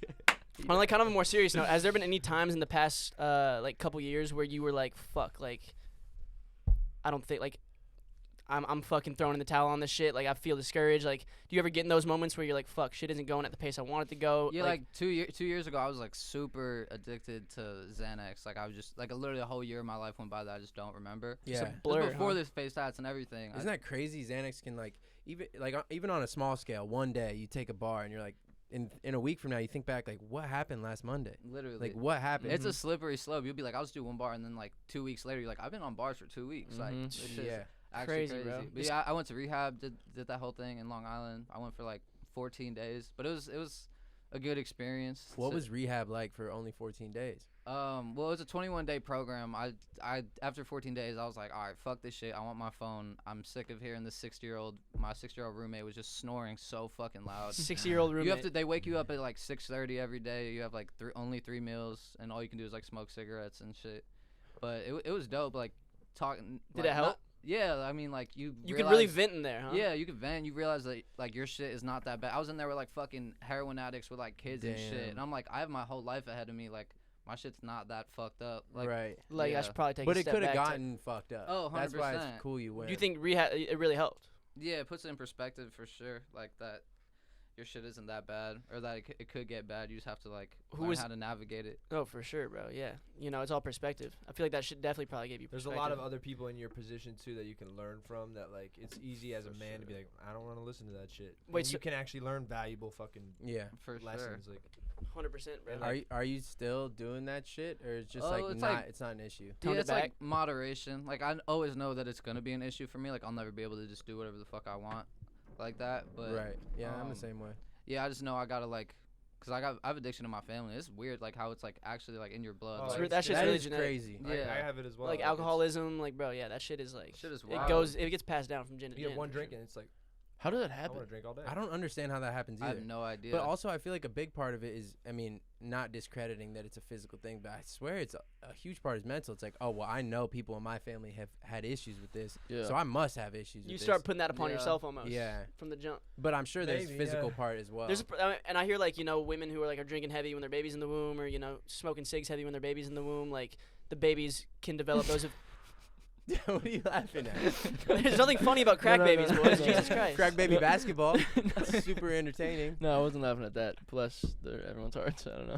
On like kind of a more serious note, has there been any times in the past like couple years where you were like, fuck, like I don't think like I'm fucking throwing in the towel on this shit. Like I feel discouraged. Like, do you ever get in those moments where you're like, fuck, shit isn't going at the pace I want it to go? Yeah, like 2 years ago, I was like super addicted to Xanax. Like I was just like literally a whole year of my life went by that I just don't remember. Just a Yeah. This blur. was before huh? this face tats and everything. Isn't that crazy? Xanax can like even on a small scale, one day you take a bar and you're like, in a week from now you think back like, what happened last Monday? Literally. Like what happened? It's a slippery slope. You'll be like, I'll just do one bar, and then like 2 weeks later, you're like, I've been on bars for 2 weeks. Like, Mhm. this shit's yeah. actually Crazy, crazy. bro. But yeah, I went to rehab, did that whole thing in Long Island. I went for like 14 days, but it was a good experience. What So- was rehab like for only 14 days? well, it was a 21-day program. I after 14 days, I was like, all right, fuck this shit. I want my phone. I'm sick of hearing this my 60-year-old roommate was just snoring so fucking loud. 60-year-old roommate. You have to. They wake you up at like 6:30 every day. You have like only 3 meals, and all you can do is like smoke cigarettes and shit. But it was dope. Like talking. Did like, it help? not- yeah, I mean like you. You could really realize- vent in there, huh? Yeah, you could vent. You realize that like your shit is not that bad. I was in there with like fucking heroin addicts with like kids and shit, Damn. and I'm like, I have my whole life ahead of me. Like my shit's not that fucked up. Like, right. Like I Yeah. should probably take But a it step could have back to- gotten fucked up. Oh, That's why it's 100%. cool you went. Do you think rehab it really helped? yeah, it puts it in perspective for sure. Like that, your shit isn't that bad, or that it could get bad. You just have to like Who learn was- how to navigate it. Oh, for sure, bro. Yeah. You know, it's all perspective. I feel like that should definitely probably give you There's a perspective. lot of other people in your position too that you can learn from. That like it's easy as a man to be like, I don't want to listen to that shit. Wait, And so- you can actually learn valuable fucking Yeah. For lessons. Like 100%, bro. And, Are you still doing that shit, or it's just Oh, like it's not? like- It's not an issue. sure. Toned Yeah, it it's like back? moderation. Like I always know that it's gonna be an issue for me. Like I'll never be able to just do whatever the fuck I want, like that. But Right. Yeah, I'm the um, same way. yeah, I just know I gotta like, cause I have addiction in my family. It's weird like how it's like actually like in your blood. Oh, like, it's- that shit's That really is genetic. crazy. I Yeah. have it as well. Like it's- alcoholism, like bro, yeah, that shit is like Shit is it wild. gets passed down from gen to You gen. get one for drink sure. and it's like How did that I happen? want to drink all day. I don't understand how that happens I either. have no idea. But also, I feel like a big part of it is, I mean, not discrediting that it's a physical thing, but I swear it's a huge part is mental. It's like, oh, well, I know people in my family have had issues with this, Yeah. so I must have issues with You this. start putting that upon Yeah. yourself almost. Yeah. From the jump. But I'm sure there's Maybe, physical yeah. part as well. There's and I hear like, you know, women who are drinking heavy when their baby's in the womb, or, you know, smoking cigs heavy when their baby's in the womb, like the babies can develop those What are you laughing at? There's nothing funny about crack No, babies, no, boys. no. Jesus Christ. Crack baby basketball. Super entertaining. No, I wasn't laughing at that. Plus, everyone's hard, so I don't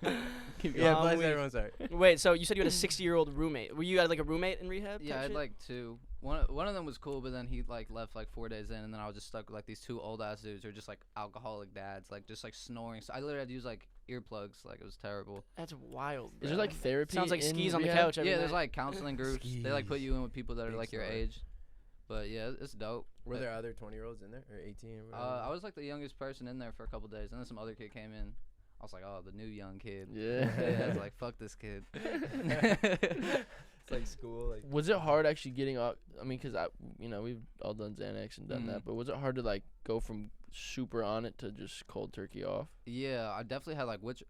know. Keep Yeah, Um, plus we- everyone's sorry. Wait, so you said you had a 60-year-old roommate. Were you like a roommate in rehab? yeah, type I had shit? like two. One of them was cool, but then he like left like 4 days in, and then I was just stuck with like these two old ass dudes who are just like alcoholic dads, like just like snoring. So I literally had to use like earplugs, like it was terrible. That's wild. Is there bro. like therapy? Sounds like in skis on the rehab? couch every Yeah, there's night. like counseling groups. They like put you in with people that are Big like your snorer. age. But yeah, it's dope. Were there other 20-year-olds in there or 18 or whatever? I was like the youngest person in there for a couple days, and then some other kid came in. I was like, oh, the new young kid. Yeah. I was like, fuck this kid. It's like school. Like Was it hard actually getting off? I mean, cause we've all done Xanax and done that, but was it hard to like go from super on it to just cold turkey off? Yeah, I definitely had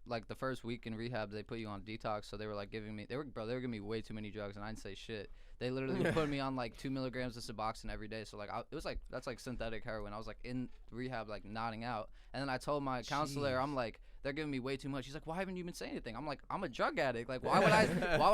like the first week in rehab, they put you on detox, so they were like giving me, they were giving me way too many drugs, and I didn't say shit. They literally were putting me on like 2 milligrams of Suboxone every day. So like it was like that's like synthetic heroin. I was like in rehab like nodding out, and then I told my counselor, I'm like, they're giving me way too much. He's like, why haven't you been saying anything? I'm like, I'm a drug addict. Like why would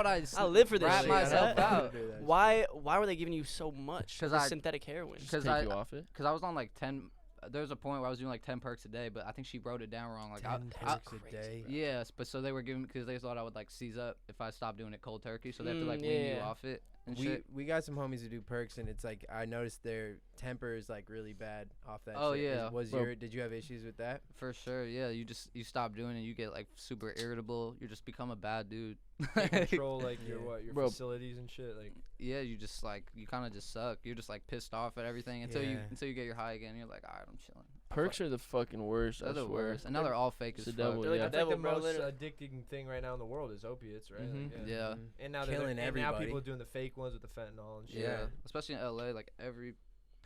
I I live for this rat shit. myself out? Why were they giving you so much? 'Cause This I- synthetic heroin. Because Take you off it. I was on like 10. There was a point where I was doing like 10 perks a day, but I think she wrote it down wrong. Like 10 perks a day. yes, but so they were giving, because they thought I would like seize up if I stopped doing it cold turkey, so they have to like wean you yeah. off it and shit. We got some homies who do perks, and it's like I noticed their temper is like really bad off that. Oh, shit. yeah. Did you have issues with that? For sure, yeah. You stop doing it, you get like super irritable. You just become a bad dude. you control like your Bro. facilities and shit. Like Yeah, you just like you kind of just suck. You're just like pissed off at everything until Yeah. you get your high again. You're like, all right, I'm chilling. Perks are the fucking worst. They're I the swear. worst, and now they're all fake as It's fuck. the devil. They're like Yeah. the that's like devil, the bro, most literally. addicting thing right now in the world is opiates, right? Mhm. Like, Yeah. And now Killing and now everybody. people are doing the fake ones with the fentanyl and shit. Yeah, especially in LA, like every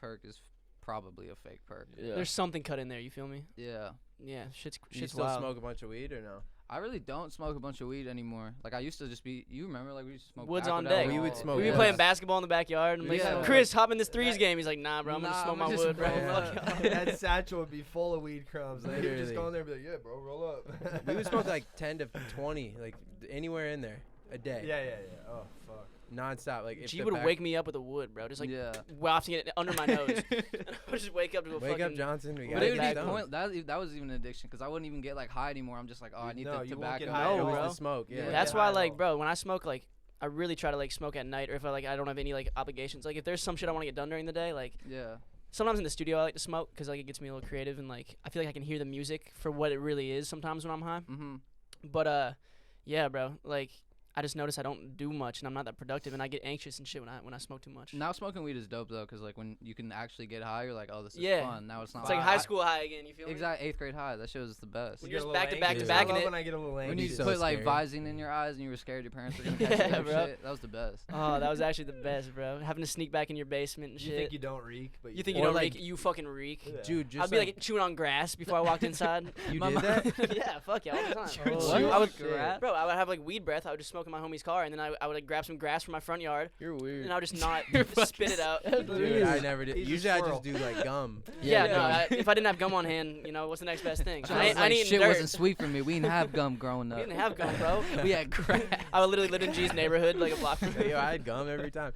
perk is probably a fake perk. Yeah. There's something cut in there. You feel me? Yeah. Yeah, shit's You still wild. smoke a bunch of weed or no? I really don't smoke a bunch of weed anymore. Like I used to just be. You remember, like we used to smoke. Woods back on with that deck. We wall. would smoke We be woods. playing basketball in the backyard. And I'm like, Yeah. Chris, hop in this threes game. He's like, nah, bro, I'm gonna Nah, smoke I'ma my just wood, bro. roll Fuck up. y'all. That satchel would be full of weed crumbs. Like, you would just Literally. go in there and be like, yeah, bro, roll up. We would smoke like 10 to 20, like anywhere in there, a day, Yeah. Oh, fuck. nonstop. Like if G the would back- wake me up with a wood, bro. Just like Yeah. wafting it under my nose. I would just wake up to a Wake fucking. up, Johnson. We But got it it would back be down. point. That was even an addiction because I wouldn't even get like high anymore. I'm just like, oh, I need No, the you won't tobacco. get high No, it was bro. the smoke. Yeah. Yeah. That's Yeah. why, high like, at all. bro, when I smoke, like, I really try to like smoke at night, or if I don't have any like obligations. Like, if there's some shit I want to get done during the day, like, Yeah. sometimes in the studio I like to smoke because like it gets me a little creative and like I feel like I can hear the music for what it really is sometimes when I'm high. Mhm. But yeah, bro, like I just notice I don't do much and I'm not that productive and I get anxious and shit when I smoke too much. Now smoking weed is dope though, cause like when you can actually get high, you're like, oh, this is Yeah. fun. Now it's not. It's like high school high again. You feel me? Exactly, 8th grade high. That shit was the best. When You you're get a just little back to anxious. back I love in it. when I get a little When anxious. you so put like scary. Visine in your eyes and you were scared your parents were gonna catch Yeah, you or bro. shit, that was the best. Oh, that was actually the best, bro. Having to sneak back in your basement and You shit. think you don't reek, but You think Or you don't like- reek? You fucking reek. Yeah. Dude, just I'd be like chewing on grass before I walked inside. you My did mom- that? Yeah, fuck yeah, all the time. Chew I on would, grass? bro, I would have like weed breath. I would just smoke in my homie's car, and then I would like grab some grass from my front yard, You're weird. and I would just not You're spit it out. Dude, I never did. He's a Usually I squirrel. just do like gum. Yeah, Yeah, no. yeah. If I didn't have gum on hand, you know, what's the next best thing? So I was I like, ain't shit dirt. wasn't sweet for me. We didn't have gum growing We up. didn't have gum, bro. We had grass. I would literally live in G's neighborhood, like a block from Yo, here. I had gum every time.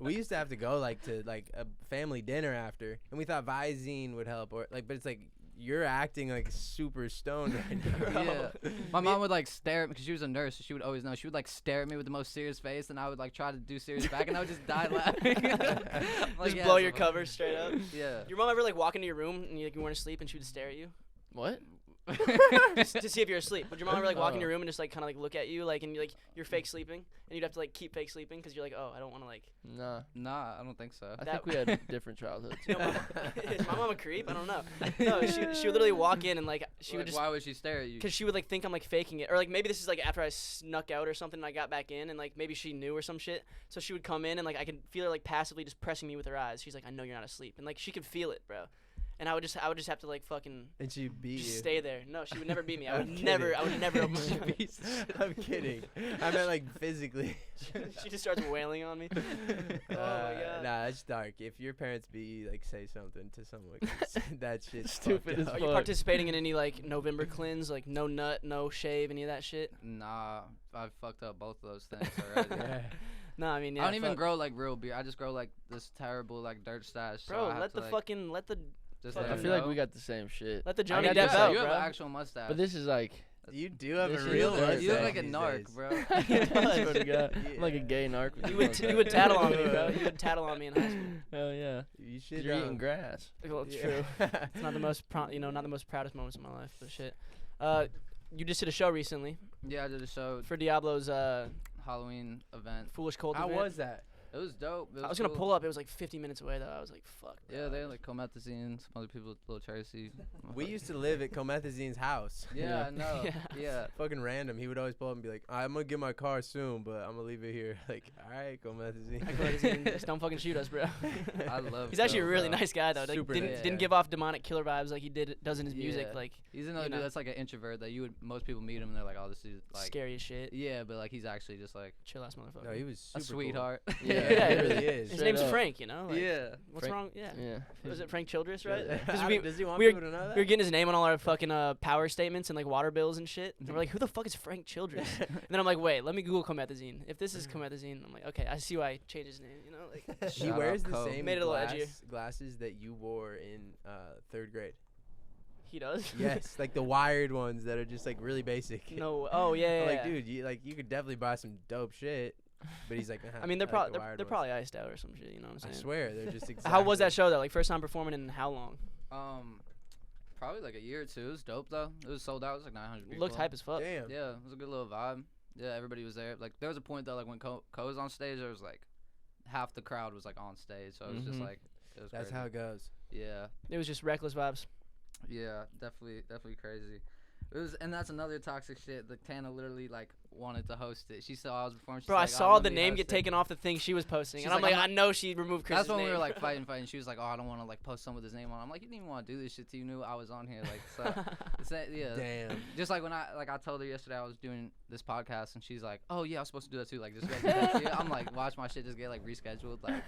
We used to have to go like to like a family dinner after, and we thought Visine would help, or like, but it's like you're acting like super stoned right now. Yeah. My mom would like stare at me because she was a nurse, so she would always know. She would like stare at me with the most serious face, and I would like try to do serious back, and I would just die laughing. Like, Just yeah, blow it's your fine. covers straight up. Yeah. Your mom ever like walk into your room and you weren't asleep and she would stare at you What? just to see if you're asleep? Would your mom ever like walk in Oh. your room and just like kind of like look at you like and you're fake sleeping and you'd have to like keep fake sleeping because you're like, oh, I don't want to like. Nah. Nah, I don't think so. I That- think we had different childhoods. You know, is my mom a creep? I don't know. No, she would literally walk in and like she would Like, just. why would she stare at you? Because she would like think I'm like faking it, or like maybe this is like after I snuck out or something and I got back in and like maybe she knew or some shit. So she would come in and like I could feel her like passively just pressing me with her eyes. She's like, I know you're not asleep, and like she could feel it, bro. And I would just have to like fucking And she beat just you. stay there. No, she would never beat me. I I'm would kidding. never open my I'm kidding. I meant like physically. She just starts wailing on me. Oh my god. Nah, that's dark. If your parents beat you, like say something to someone. 'cause that shit's Stupid fucked as up. Are you fuck. participating in any like November cleanse, like no nut, no shave, any of that shit? Nah, I fucked up both of those things already. Yeah. No, I mean, yeah, I don't even fuck. grow like real beard. I just grow like this terrible like dirt stash. so Bro, I have let to, the like, fucking let the just fuck let I it it feel like go. we got the same shit. let the I Johnny got Depp this- out, You have bro. an actual mustache. But this is like. You do have This a is real like- mustache you look like a these narc, days. bro. I swear to God. I'm like a gay narc. with You this would mustache. you would tattle on me, bro. You would tattle on me in high school. Hell yeah. You 'Cause should. You're eating grass. Well, it's Yeah. true. It's not the most not the most proudest moments of my life, but shit. You just did a show recently Yeah, I did a show, for Diablo's Halloween event. Foolish Cult How event. was that? It was dope. It was I was gonna cool. pull up. It was like 50 minutes away though. I was like, fuck. Yeah, bro. they had like Comethazine, some other people, Little Tracy. We used to live at Comethazine's house. Yeah, I know. Yeah. Yeah. Fucking random. He would always pull up and be like, I'm gonna get my car soon, but I'm gonna leave it here. Like, all right, Comethazine. Just don't fucking shoot us, bro. I love He's actually a Clout, really bro. nice guy though. Like, Super didn't nice. didn't give off demonic killer vibes like he does in his music. Yeah. Like He's another you dude know. that's like an introvert that most people meet him and they're like, oh, this is like. scary as shit. Yeah, but like he's actually just like Chill ass motherfucker. No, he was super a sweetheart. Cool. Yeah. Yeah, he really is. His Straight name's up. Frank. You know. Like, Yeah. What's Frank- wrong? Yeah. Yeah. Was it Frank Childress, right? Yeah. 'Cause we Does he want we were- people to know that? we were getting his name on all our fucking power statements and like water bills and shit. And we're like, who the fuck is Frank Childress? And then I'm like, wait, let me Google Comethazine. If this is Comethazine, I'm like, okay, I see why I changed his name. You know, like He Shout wears out the Cole. same Made it a little edgier. glasses that you wore in 3rd grade. he does. Yes, like the wired ones that are just like really basic. No. Oh yeah. I'm yeah, like, yeah. dude, you could definitely buy some dope shit. But he's like, nah, I mean, they're like probably the wired they're ones. probably iced out or some shit. You know what I'm I saying? swear, they're just exactly. How was that show though? Like first time performing in how long? Probably like a year or two. It was dope though. It was sold out. It was like 900 people. Looked hype as fuck. Damn. Yeah, it was a good little vibe. Yeah, everybody was there. Like there was a point though, like when Ko was on stage, there was like half the crowd was like on stage, so it was just Mhm. like it was. That's crazy. how it goes. Yeah, It was just reckless vibes. yeah, definitely crazy. It was, and that's another toxic shit. Like Tana literally like wanted to host it. She saw I was performing. She's Bro, I like, "Oh, saw let the me name host get it." taken off the thing she was posting, She's and I'm like, like, I'm I know she removed Chris's That's when name. we were like fighting. She was like, "Oh, I don't want to like post some with his name on." I'm like, "You didn't even want to do this shit till you knew I was on here." Like, so it's that, yeah. Damn. Just like when I told her yesterday I was doing this podcast, and she's like, "Oh yeah, I was supposed to do that too." Like, just go do that too. I'm like, watch my shit just get like rescheduled. Like,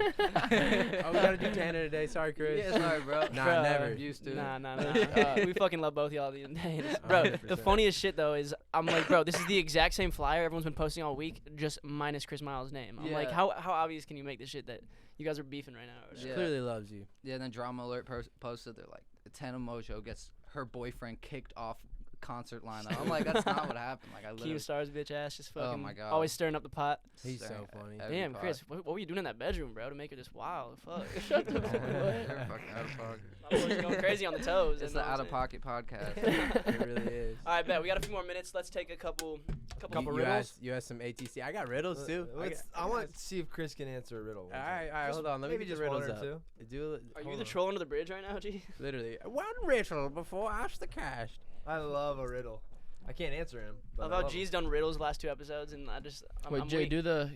Oh, we gotta do Tana today. Sorry, Chris. yeah, sorry, bro. Nah, Bro, never. Used to. Nah. We fucking love both y'all the other day. Bro, the 100%. funniest shit though is I'm like, bro, this is the exact same flyer everyone's been posting all week, just minus Chris Miles' name. I'm like, Yeah. how obvious can you make this shit that you guys are beefing right now? Or whatever? Yeah. Clearly loves you. Yeah, then Drama Alert posted, they're like, Tana Mojo gets her boyfriend kicked off concert lineup. I'm like, that's not what happened. Like, I literally. Keemstar's bitch ass just fucking my God. always stirring up the pot. He's so staring at funny. every Damn, pod. Chris, what were you doing in that bedroom, bro, to make it this wild? Fuck. Shut the fuck They're up. fucking out of pocket. My boy's going crazy on the toes. It's you know the what Out I'm of Pocket podcast. It really is. All right, bet we got a few more minutes. Let's take a couple You riddles. asked some ATC. I got riddles too. I want to see if Chris can answer a riddle. All right, hold on. Let me Maybe get just the one riddles or up. two. Do Are you hold the on. troll under the bridge right now, G? Literally, one riddle before ask the cast. I love a riddle. I can't answer him. I But love I how love G's done riddles the last 2 episodes, and Wait, I'm Jay, weak. do the.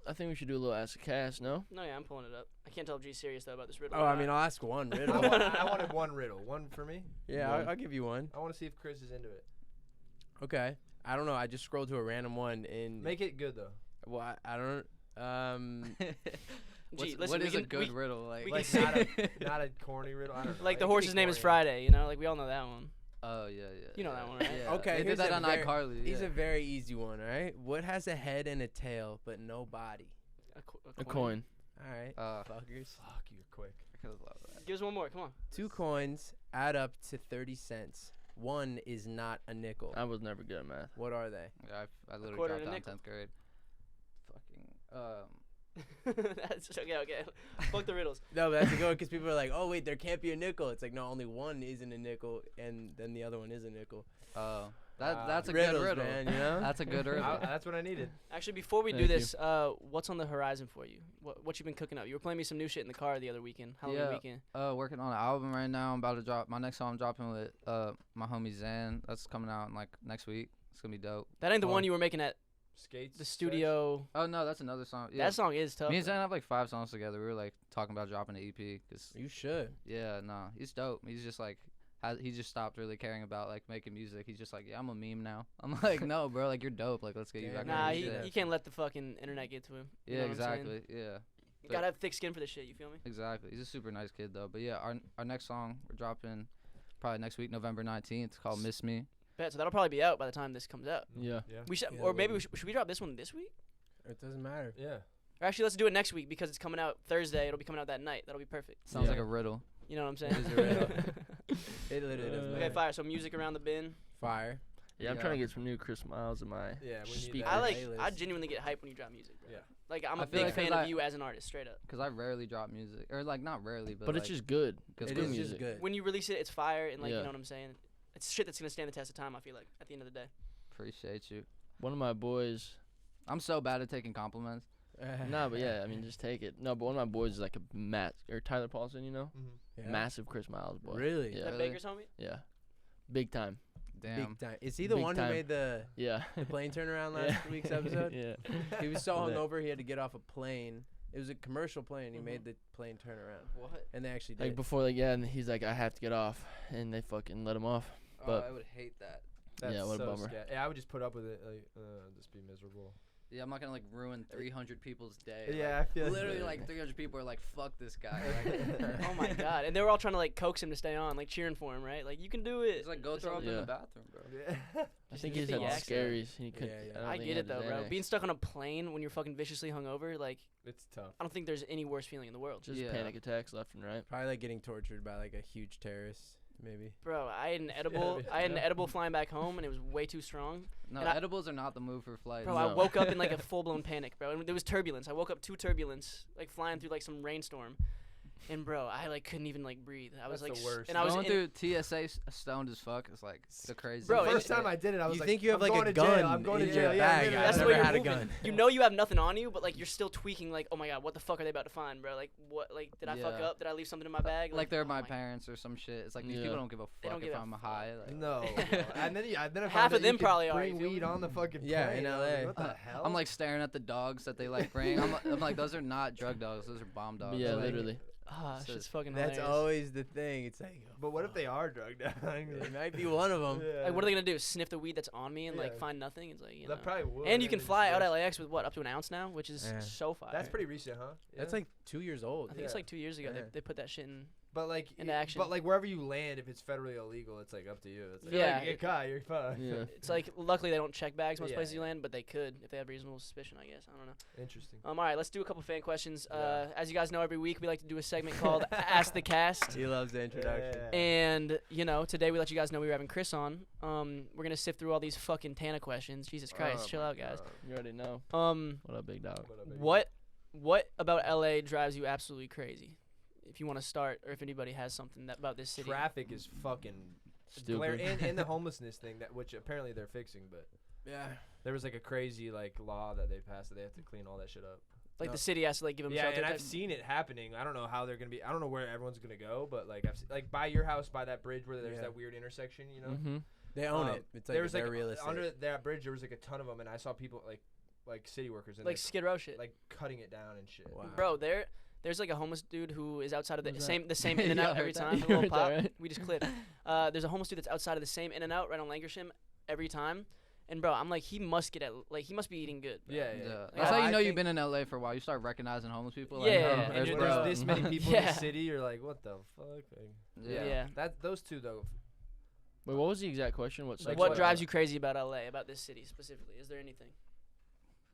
I think we should do a little ask a cast. No. No, yeah, I'm pulling it up. I can't tell if G's serious though about this riddle. Oh, or I not. mean, I'll ask one riddle. I wanted one riddle. One for me. Yeah, One. I'll give you one. I want to see if Chris is into it. Okay. I don't know. I just scrolled to a random one in. Make it good though. Well, I don't. Gee, What listen, is we a can- good we- riddle? Like, we Like can not a corny riddle. I don't know. like the It could horse's be name is corny. Friday. You know, like we all know that one. oh yeah. You know that one, right? Yeah. Okay, They here's did that a on very- iCarly. He's yeah. a very easy one. All right. What has a head and a tail but no body? A coin. All right. Fuckers. Fuck, you're quick. I could've loved that. Give us one more. Come on. 2 coins add up to 30 cents. One is not a nickel. I was never good at math. What are they? Yeah, I literally quarter dropped and a out in nickel. 10th grade. Fucking That's okay. Fuck the riddles. No, but that's a good one because people are like, oh, wait, there can't be a nickel. It's like, no, only one isn't a nickel, and then the other one is a nickel. that's a riddles, good riddle. man, you know? That's a good riddle. That's what I needed. Actually, before we do Thank you. this, what's on the horizon for you? What you been cooking up? You were playing me some new shit in the car the other weekend. Halloween Yeah. weekend. Working on an album right now. I'm about to drop my next song. I'm dropping with my homie Zan. That's coming out in like next week. It's gonna be dope. That ain't the Oh. one you were making at Skates. the studio. Oh no, that's another song. Yeah. That song is tough. Me and Zan have like 5 songs together. We were like talking about dropping an EP. Cause You should. yeah, no, he's dope. He's just like. He just stopped really caring about like making music. He's just like, yeah, I'm a meme now. I'm like, no, bro, like you're dope. Like, let's get you Damn. back. Nah, on he, your shit. he can't let the fucking internet get to him. You Yeah, know what I'm saying? exactly. Yeah, You gotta have thick skin for this shit. You feel me? exactly. He's a super nice kid though. But yeah, our next song we're dropping probably next week, November 19th. It's called Miss Me. Bet. So that'll probably be out by the time this comes out. Yeah. Yeah. We should, Yeah, or it maybe will should we drop this one this week? It doesn't matter. Yeah. Or actually, let's do it next week because it's coming out Thursday. It'll be coming out that night. That'll be perfect. Sounds Yeah. like a riddle. You know what I'm saying? is a riddle. It literally doesn't Okay, matter. fire. So music around the bin. Fire. Yeah, I'm Yeah. trying to get some new Chris Miles in my Yeah, we need speaker. that. I like. playlist. I genuinely get hype when you drop music, bro. Yeah. Like I'm I a feel big like fan 'cause of I- you as an artist, straight up. Cause I rarely drop music, or like not rarely, but But like, it's just good. it's It good is music. just good. When you release it, it's fire, and like you Yeah. know what I'm saying. It's shit that's gonna stand the test of time. I feel like at the end of the day. Appreciate you. One of my boys. I'm so bad at taking compliments. No, but yeah, I mean, just take it. No, but one of my boys is like a Tyler Paulson, you know, Mm-hmm. Yeah. massive Chris Miles boy. Really? Yeah. That Really? Baker's homie? Yeah, big time. Damn. Big time. Is he the Big one time. who made the Yeah. plane turnaround last week's episode? Yeah. He was so Yeah. hungover he had to get off a plane. It was a commercial plane. He made the plane turn around, What? and they actually did. Like before, like and he's like, I have to get off, and they fucking let him off. But- I would hate that. That's Yeah, what a so bummer. Yeah, I would just put up with it. Like, just be miserable. Yeah, I'm not gonna like ruin 300 people's day. Yeah, like, I feel literally Yeah. like 300 people are like, fuck this guy. Oh my god! And they were all trying to like coax him to stay on, like cheering for him, right? Like you can do it. Just like go throw up in Yeah. the bathroom, bro. Yeah. I think just he's had the accent. scaries. He couldn't. Yeah, yeah. don't I think get he it had though, his bro. Xanax. Being stuck on a plane when you're fucking viciously hungover, like It's tough. I don't think there's any worse feeling in the world. Just Yeah. panic attacks left and right. Probably like getting tortured by like a huge terrorist, maybe. Bro, I had an edible. I had an edible flying back home, and it was way too strong. No, And I- edibles are not the move for flights. Bro, No. I woke up in like a full blown panic, bro. And there was turbulence. I woke up to turbulence, like flying through like some rainstorm, and bro, I like couldn't even like breathe. I was That's like, the worst. and I was Going in, through TSA stoned as fuck is like the crazy. Bro, the and- first time I did it, I was You like, think you have I'm like going a to jail. gun I'm going to in jail. your Yeah, bag? literally. I've That's the never way you're had a moving. gun. You know you have nothing on you, but like you're still tweaking. Like, oh my god, what the fuck are they about to find, bro? Like, what? Like, did I fuck Yeah. up? Did I leave something in my bag? like they're oh my my- parents or some shit. It's like these Yeah. people don't give a They don't fuck give if a I'm fuck. high. Like, No. And then I Half found of out them you could probably are, bring you feel weed me? on the fucking Yeah, plane. in I was like, LA. what the hell? I'm like staring at the dogs that they like bring. I'm like, those are not drug dogs. Those are bomb dogs. Yeah, Like, literally. Ah, So shit's fucking That's hilarious. always the thing. It's like, But what if they are drugged out? it might be one of them. Yeah. Like, what are they gonna do? Sniff the weed that's on me and like Yeah. find nothing? It's like, you know. That probably would. And you can then fly just out goes- LAX with what, up to an ounce now, which is Yeah. so fire. That's pretty recent, huh? That's Yeah. like 2 years old. I think it's Yeah. like 2 years ago Yeah. they put that shit in. But like into it- action. But like wherever you land, if it's federally illegal, it's like up to you. It's like, Yeah. you get caught, you're fucked. Yeah. It's like luckily they don't check bags most Yeah. places you land, but they could if they have reasonable suspicion. I guess I don't know. Interesting. All right, let's do a couple fan questions. Yeah. As you guys know, every week we like to do a segment called Ask the Cast. He loves the introduction. Yeah. And you know, today we let you guys know we were having Chris on. We're gonna sift through all these fucking Tana questions. Jesus Christ, Oh chill my out, guys. God. You already know. What What up, big dog? up, baby? what about LA drives you absolutely crazy? If you want to start, or if anybody has something about this city. Traffic is fucking Stupid. and the homelessness thing that which apparently they're fixing, but Yeah. there was like a crazy like law that they passed that they have to clean all that shit up. Like No. the city has to like give them Yeah, shelter. and type- I've seen it happening. I don't know how they're gonna be. I don't know where everyone's gonna go, but like like by your house, by that bridge where there's Yeah. that weird intersection, you know. Mm-hmm. They own Um, it. It's there like was their like real estate. under that bridge there was like a ton of them, and I saw people like city workers and like Skid Row shit. like cutting it down and shit. Wow. Bro, there's like a homeless dude who is outside of the Who's same that? In and Yeah, out I every heard that. time. You A little heard that, pop. right? We just clipped. There's a homeless dude that's outside of the same In and Out right on Lankershim every time. And bro, I'm like, he must be eating good. Bro. Yeah, Yeah. yeah. That's how I you know you've think- been in LA for a while. You start recognizing homeless people. Yeah, Like, yeah, oh, yeah. And there's there's bro. this many people in Yeah. the city. You're like, what the fuck? Like, Yeah. Yeah. That those two though. Wait, what was the exact question? What's Like What what- drives you crazy about LA, about this city specifically? Is there anything?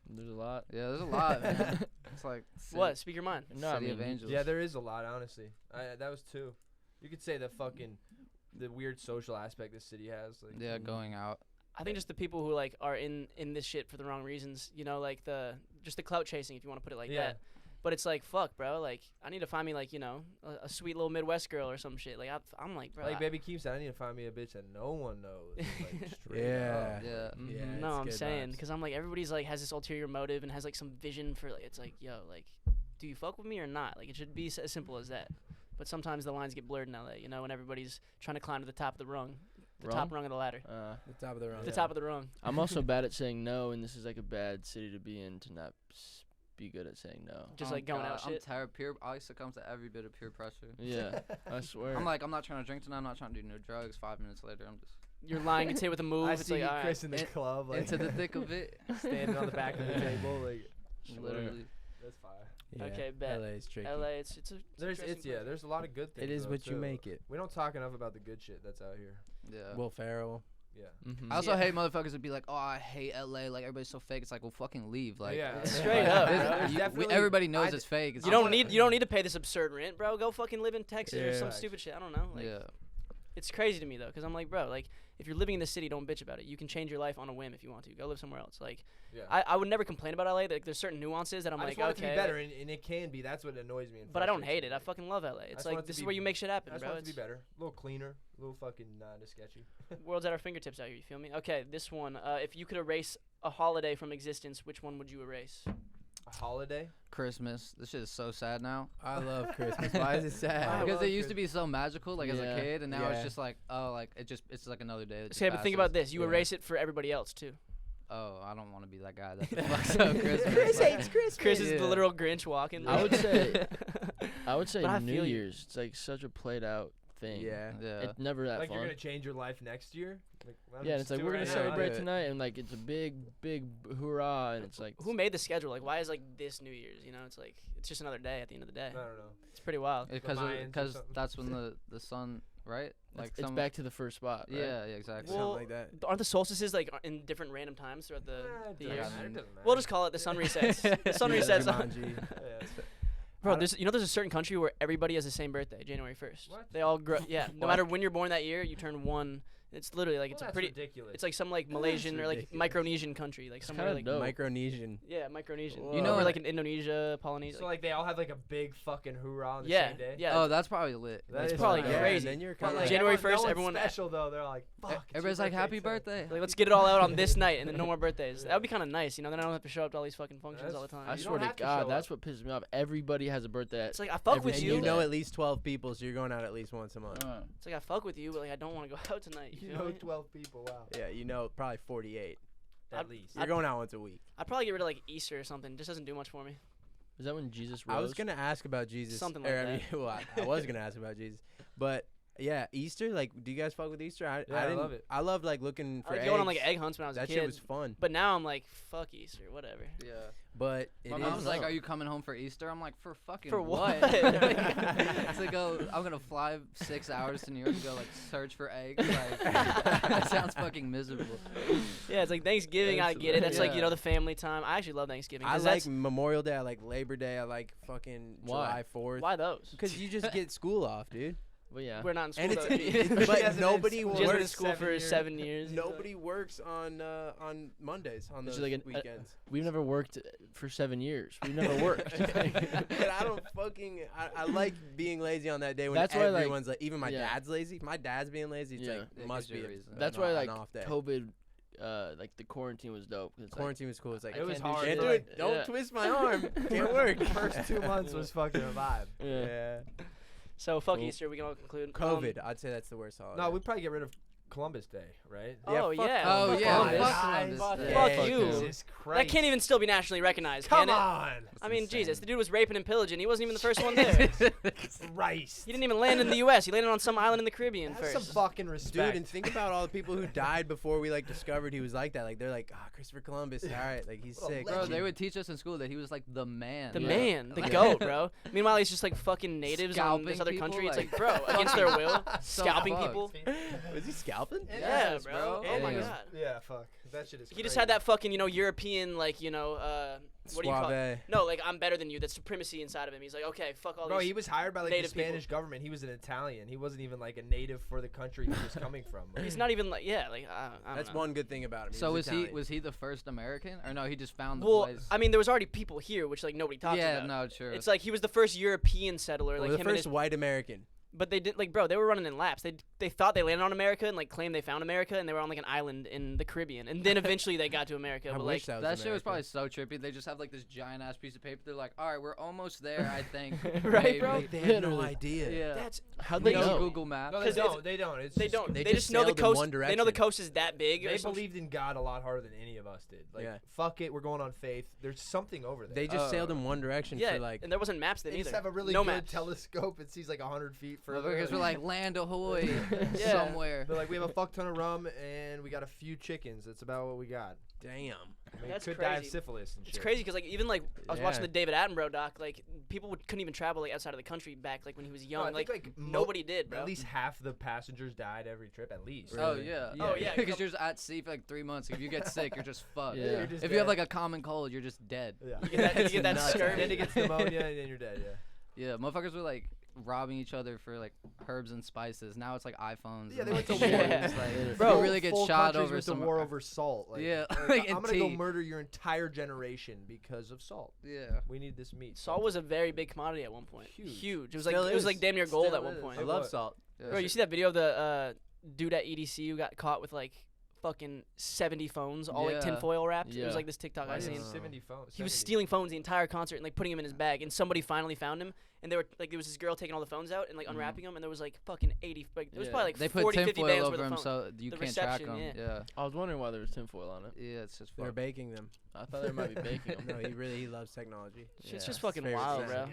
There's a lot. Yeah, there's a lot, man. It's like What? Speak your mind. No, I City of mean, Angels. Yeah, there is a lot. Honestly, that was two. You could say the weird social aspect this city has. Like, Yeah, going out. I think just the people who like are in this shit for the wrong reasons. You know, like the clout chasing, if you want to put it like Yeah. that. But it's like, fuck, bro. Like, I need to find me like, you know, a sweet little Midwest girl or some shit. Like, I'm like, bro. Like Baby Keem said, I need to find me a bitch that no one knows. Like, straight Yeah. up. Yeah. Mhm. Yeah, no, it's I'm good saying vibes. because I'm like everybody's like has this ulterior motive and has like some vision for like it's like yo like do you fuck with me or not? Like it should be as simple as that. But sometimes the lines get blurred in LA, you know, when everybody's trying to climb to the top of the rung, the top rung of the ladder, The top of the rung. the top of the rung. I'm also bad at saying no, and this is like a bad city to be in to not be good at saying no. Just Oh like going God, out I'm shit. tired. I succumb to every bit of peer pressure. Yeah, I swear. I'm like, I'm not trying to drink tonight. I'm not trying to do no drugs. 5 minutes later, I'm just Your line gets hit with a move. I It's see like you, all right. Chris in the In- club, like into the thick of it. standing on the back of the table. Like, Literally. that's fire. Yeah, Okay, bet. LA is tricky. LA, it's a interesting place. There's a lot of good things. It is though, what you too. make it. We don't talk enough about the good shit that's out here. Yeah. Will Ferrell. Yeah. Mhm. I also Yeah. hate motherfuckers that be like, oh, I hate LA. Like, everybody's so fake. It's like, well, fucking leave. Like, yeah. Straight up, this- bro. There's you- definitely- everybody knows I'd- it's fake. It's You just don't like- need to pay this absurd rent, bro. Go fucking live in Texas or Yeah. some Facts. stupid shit. I don't know. Like, Yeah. it's crazy to me though, because I'm like, bro, like if you're living in the city, don't bitch about it. You can change your life on a whim if you want to. Go live somewhere else. Like, Yeah. I would never complain about LA. Like, there's certain nuances that I'm I like, just want it okay, to be better, and it can be. That's what annoys me. And but I don't frustrates hate me. it. I fucking love LA. It's just want like it to this is be- where you make shit I happen, just bro. want it to It's be better, a little cleaner, a little fucking not as sketchy. world's at our fingertips out here. You feel me? Okay, this one. If you could erase a holiday from existence, which one would you erase? A holiday? Christmas. This shit is so sad now. I love Christmas. Why is it sad? Because it used to be so magical, like as a Yeah. kid, and now it's Yeah. just like, oh, like it's like another day. That just Okay, but think about passes. this. You Yeah. erase it for everybody else too. Oh, I don't want to be that guy that fucks up Christmas. Chris like- hates Christmas. Chris is Yeah. the literal Grinch walking. I would say- I would say But I New feel you. Year's. It's like such a played out thing. Yeah. Yeah. It's never that Like fun. you're gonna change your life next year? Like, why don't Yeah, we and it's just like do we're it gonna right now? celebrate Yeah. tonight, and like it's a big hoorah, and it's like Who made the schedule? Like, why is like this New Year's? You know, it's like it's just another day at the end of the day. I don't know. It's pretty wild. Because Mayans or something. that's when the sun, right? Like it's back to the first spot. Right? Yeah, exactly. Something Well, like that. Aren't the solstices like in different random times throughout the It years? doesn't matter, it doesn't We'll matter. just call it the sun resets. The sun Yeah, resets. Jumanji. Yeah, it's- Bro, there's there's a certain country where everybody has the same birthday, January 1st. What? They all grow. Yeah, no matter when you're born that year, you turn one. It's literally like well, it's a that's pretty. ridiculous. It's like some like Malaysian or like ridiculous. Micronesian country, like somewhere kinda like dope. Micronesian. yeah, Micronesian. You know, or like- like in Indonesia, Polynesia. so like they all have like a big fucking hoorah on the yeah, same day. yeah. Oh, that's probably lit. That It's is probably dope. Yeah, crazy. and then you're But, kind like, of January no 1st, one's everyone- special though. They're like, fuck. it's your Everybody's like, birthday happy today." birthday. Like, let's get it all out on this night and then no more birthdays. That would be kind of nice, you know. Then I don't have to show up to all these fucking functions all the time. I You swear don't to have to God, show that's up. what pisses me off. Everybody has a birthday. It's like I fuck Every with and you. you know at least 12 people, so you're going out at least once a month. It's like I fuck with you, but like I don't want to go out tonight. You You feel know me? 12 people. Wow. Yeah, you know, probably 48. At least. You're going out once a week. I'd probably get rid of like Easter or something. It just doesn't do much for me. Is that when Jesus rose? I was gonna ask about Jesus. Something or, like I mean, well, I was gonna ask about Jesus, but yeah, Easter. Like, do you guys fuck with Easter? Yeah, I didn't- love it. I loved like looking I for like going on like eggs. egg hunts when I was a That kid. shit was fun. But now I'm like, fuck Easter, whatever. Yeah. But it My is. mom's like, know. "Are you coming home for Easter?" I'm like, "For fucking For what?" what? To go, I'm gonna fly 6 hours to New York to go like search for eggs. Like, that sounds fucking miserable. Yeah, it's like Thanksgiving. I get it. That's like Yeah. the family time. I actually love Thanksgiving. I 'cause like that's- Memorial Day. I like Labor Day. I like fucking Why? July 4th. why those? Because you just get school off, dude. Well, yeah. We're not in school. And though. it's but hasn't been nobody in school. Jim's been in works. school for 7 years. Nobody works on Mondays on It's those like an- weekends. We've never worked for 7 years. We've never worked. But I don't fucking. I like being lazy on that day when That's why, like- everyone's like, even my yeah. dad's lazy. If my dad's being lazy, it's Yeah. like It must gives be you a a reason. That's an why off- like an off day. COVID, like the quarantine was dope. 'cause it's like, Quarantine was cool. It's like I It was can't do hard. shit. can't do like- it. Don't Yeah. twist my arm. Can't work. The first 2 months was fucking a vibe. Yeah. So fuck Cool. Easter. We can all conclude. COVID. I'd say that's the worst holiday. No, we'd probably get rid of Columbus Day, right? Oh fuck yeah. Oh Fuck yeah, Columbus. fuck Guys. Columbus Fuck Day. fuck Yeah, you. Jesus Christ. That can't even still be nationally recognized, Come can it? on. I mean, insane. Jesus, the dude was raping and pillaging. He wasn't even the first one there. Christ. He didn't even land in the U.S. He landed on some island in the Caribbean Have some first. fucking respect. Dude, and think about all the people who died before we like discovered he was like that. Like they're like, Christopher Columbus. All right, like he's What a sick. Bro, legend. they would teach us in school that he was like the man. The Yeah. man, the Like- goat, bro. Meanwhile, he's just like fucking natives on this Scalping other people, country. It's like- like, bro, against their will, So scalping fucked. people. Was he scalping? Yeah, Yes, bro. bro. Oh my Yeah. god. Yeah, fuck. That shit is He just had that fucking, European, like, what do you call it? Suave. No, like, I'm better than you. That supremacy inside of him. He's like, okay, fuck all Bro, these. he was hired by like native the Spanish government. He was an Italian. He wasn't even like a native for the country he was coming from. He's not even like, yeah, like, I don't That's know. one good thing about him. So was was he the first American, or no? He just found the Well, place. I mean, there was already people here, which like nobody talks Yeah, about. no, true. It's like he was the first European settler, like the him and first his. white American. But they did, like, bro, they were running in laps. They thought they landed on America and like claimed they found America, and they were on like an island in the Caribbean, and then eventually they got to America. I but wish like, that was that shit was America. probably so trippy. They just have like this giant ass piece of paper. They're like, all right, we're almost there, I think. Right, bro? Maybe. They had no Literally. idea. Yeah. that's How'd They they use know? Google Maps. No, they 'Cause it's- don't. They don't. It's they just- don't. They They just just know the sailed in coast. one They know the direction. coast is that big. or They some believed in God a lot harder than any of us did. Like, Yeah. fuck it, we're going on faith. There's something over there. They just sailed in one direction Yeah, for like. and there wasn't maps then They just either. have a really no good maps. telescope. It sees like 100 feet further. Motherfuckers were like, land ahoy, Yeah. somewhere. They're like, we have a fuck ton of rum and we got a few chickens. That's about what we got. Damn. I mean, That's could die of crazy. syphilis and shit. It's crazy because like even like I was watching Yeah. the David Attenborough doc. Like people couldn't even travel like outside of the country back like when he was No, young. I think, like mo- nobody did, bro. At least half the passengers died every trip, at least. Oh Really? yeah. Oh, yeah. Because you're just at sea for like 3 months. If you get sick, you're just fucked. Yeah. You're just If you have dead. like a common cold, you're just dead. Yeah. You get that, you get that nuts. scurvy. Then it gets pneumonia and then you're dead, yeah. Yeah, motherfuckers were like robbing each other for like herbs and spices. Now it's like iPhones. Yeah, and, they went to like, war. shit. It's Like, Bro, you really get full shot countries over went to some war over salt. Like, Yeah, like, like, I'm and gonna go tea. murder your entire generation because of salt. Yeah. We need this meat. Salt was a very big commodity at one point. Huge. It was Still like it was is. like damn near gold Still at one is. point. I It love was. salt. Yeah, Bro, you see that video of the dude at EDC who got caught with like fucking 70 phones, all like Yeah. tinfoil wrapped. It Yeah. was like this TikTok Why I is it seen. 70 phones? He was 70? stealing phones the entire concert and like putting them in his bag, and somebody finally found him. And they were like, there was this girl taking all the phones out and like unwrapping them, and there was like fucking 80. Like there was Yeah. probably like They 40, put 50 tinfoil bands over worth of them phones. so you The can't track reception, them. yeah. Yeah. I was wondering why there was tinfoil on it. Yeah, it's just They're fuck. baking them. I thought they might be baking them. No, he loves technology. Shit's Yeah. just fucking Favorite wild, thing. bro.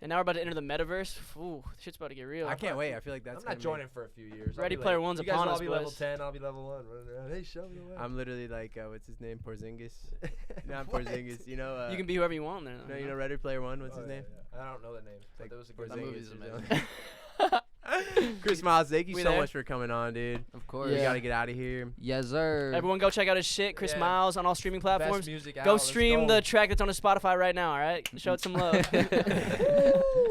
And now we're about to enter the metaverse. Ooh, shit's about to get real. I can't wait. I feel like that's. I'm gonna not be- joining for a few years. I'll Ready be Player like, One's you guys upon will all us, be level boys. 10. I'll be level 1. Running around. Hey, show me the way. I'm literally like, what's his name? Porzingis. Not Porzingis. You know. You can be whoever you want there. No, you know Ready Player One. What's Oh, his yeah, name? yeah. I don't know the name. But Like there was a good That Porzingis movie's or amazing. something. Chris Miles, thank you We so there? much for coming on, dude. Of course. We Yeah. gotta get out of here. Yes, sir. Everyone go check out his shit, Chris Yeah. Miles, on all streaming platforms. Best music out. Go Let's stream go. the track that's on his Spotify right now, all right? Show it some love.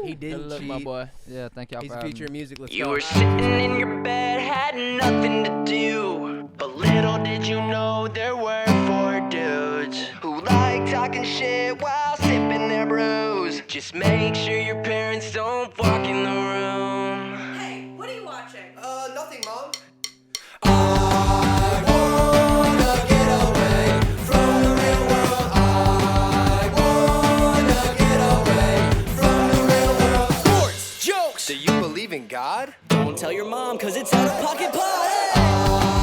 He didn't Good look, cheat. my boy. Yeah, thank y'all He's for a having feature me. in music. Let's You go. were sitting in your bed, had nothing to do. But little did you know there were 4 dudes who like talking shit while sipping their brews. Just make sure your parents don't walk in the room. Hey, what are you watching? Nothing, Mom. Jokes! Do you believe in God? Don't tell your mom, cause it's out of pocket party!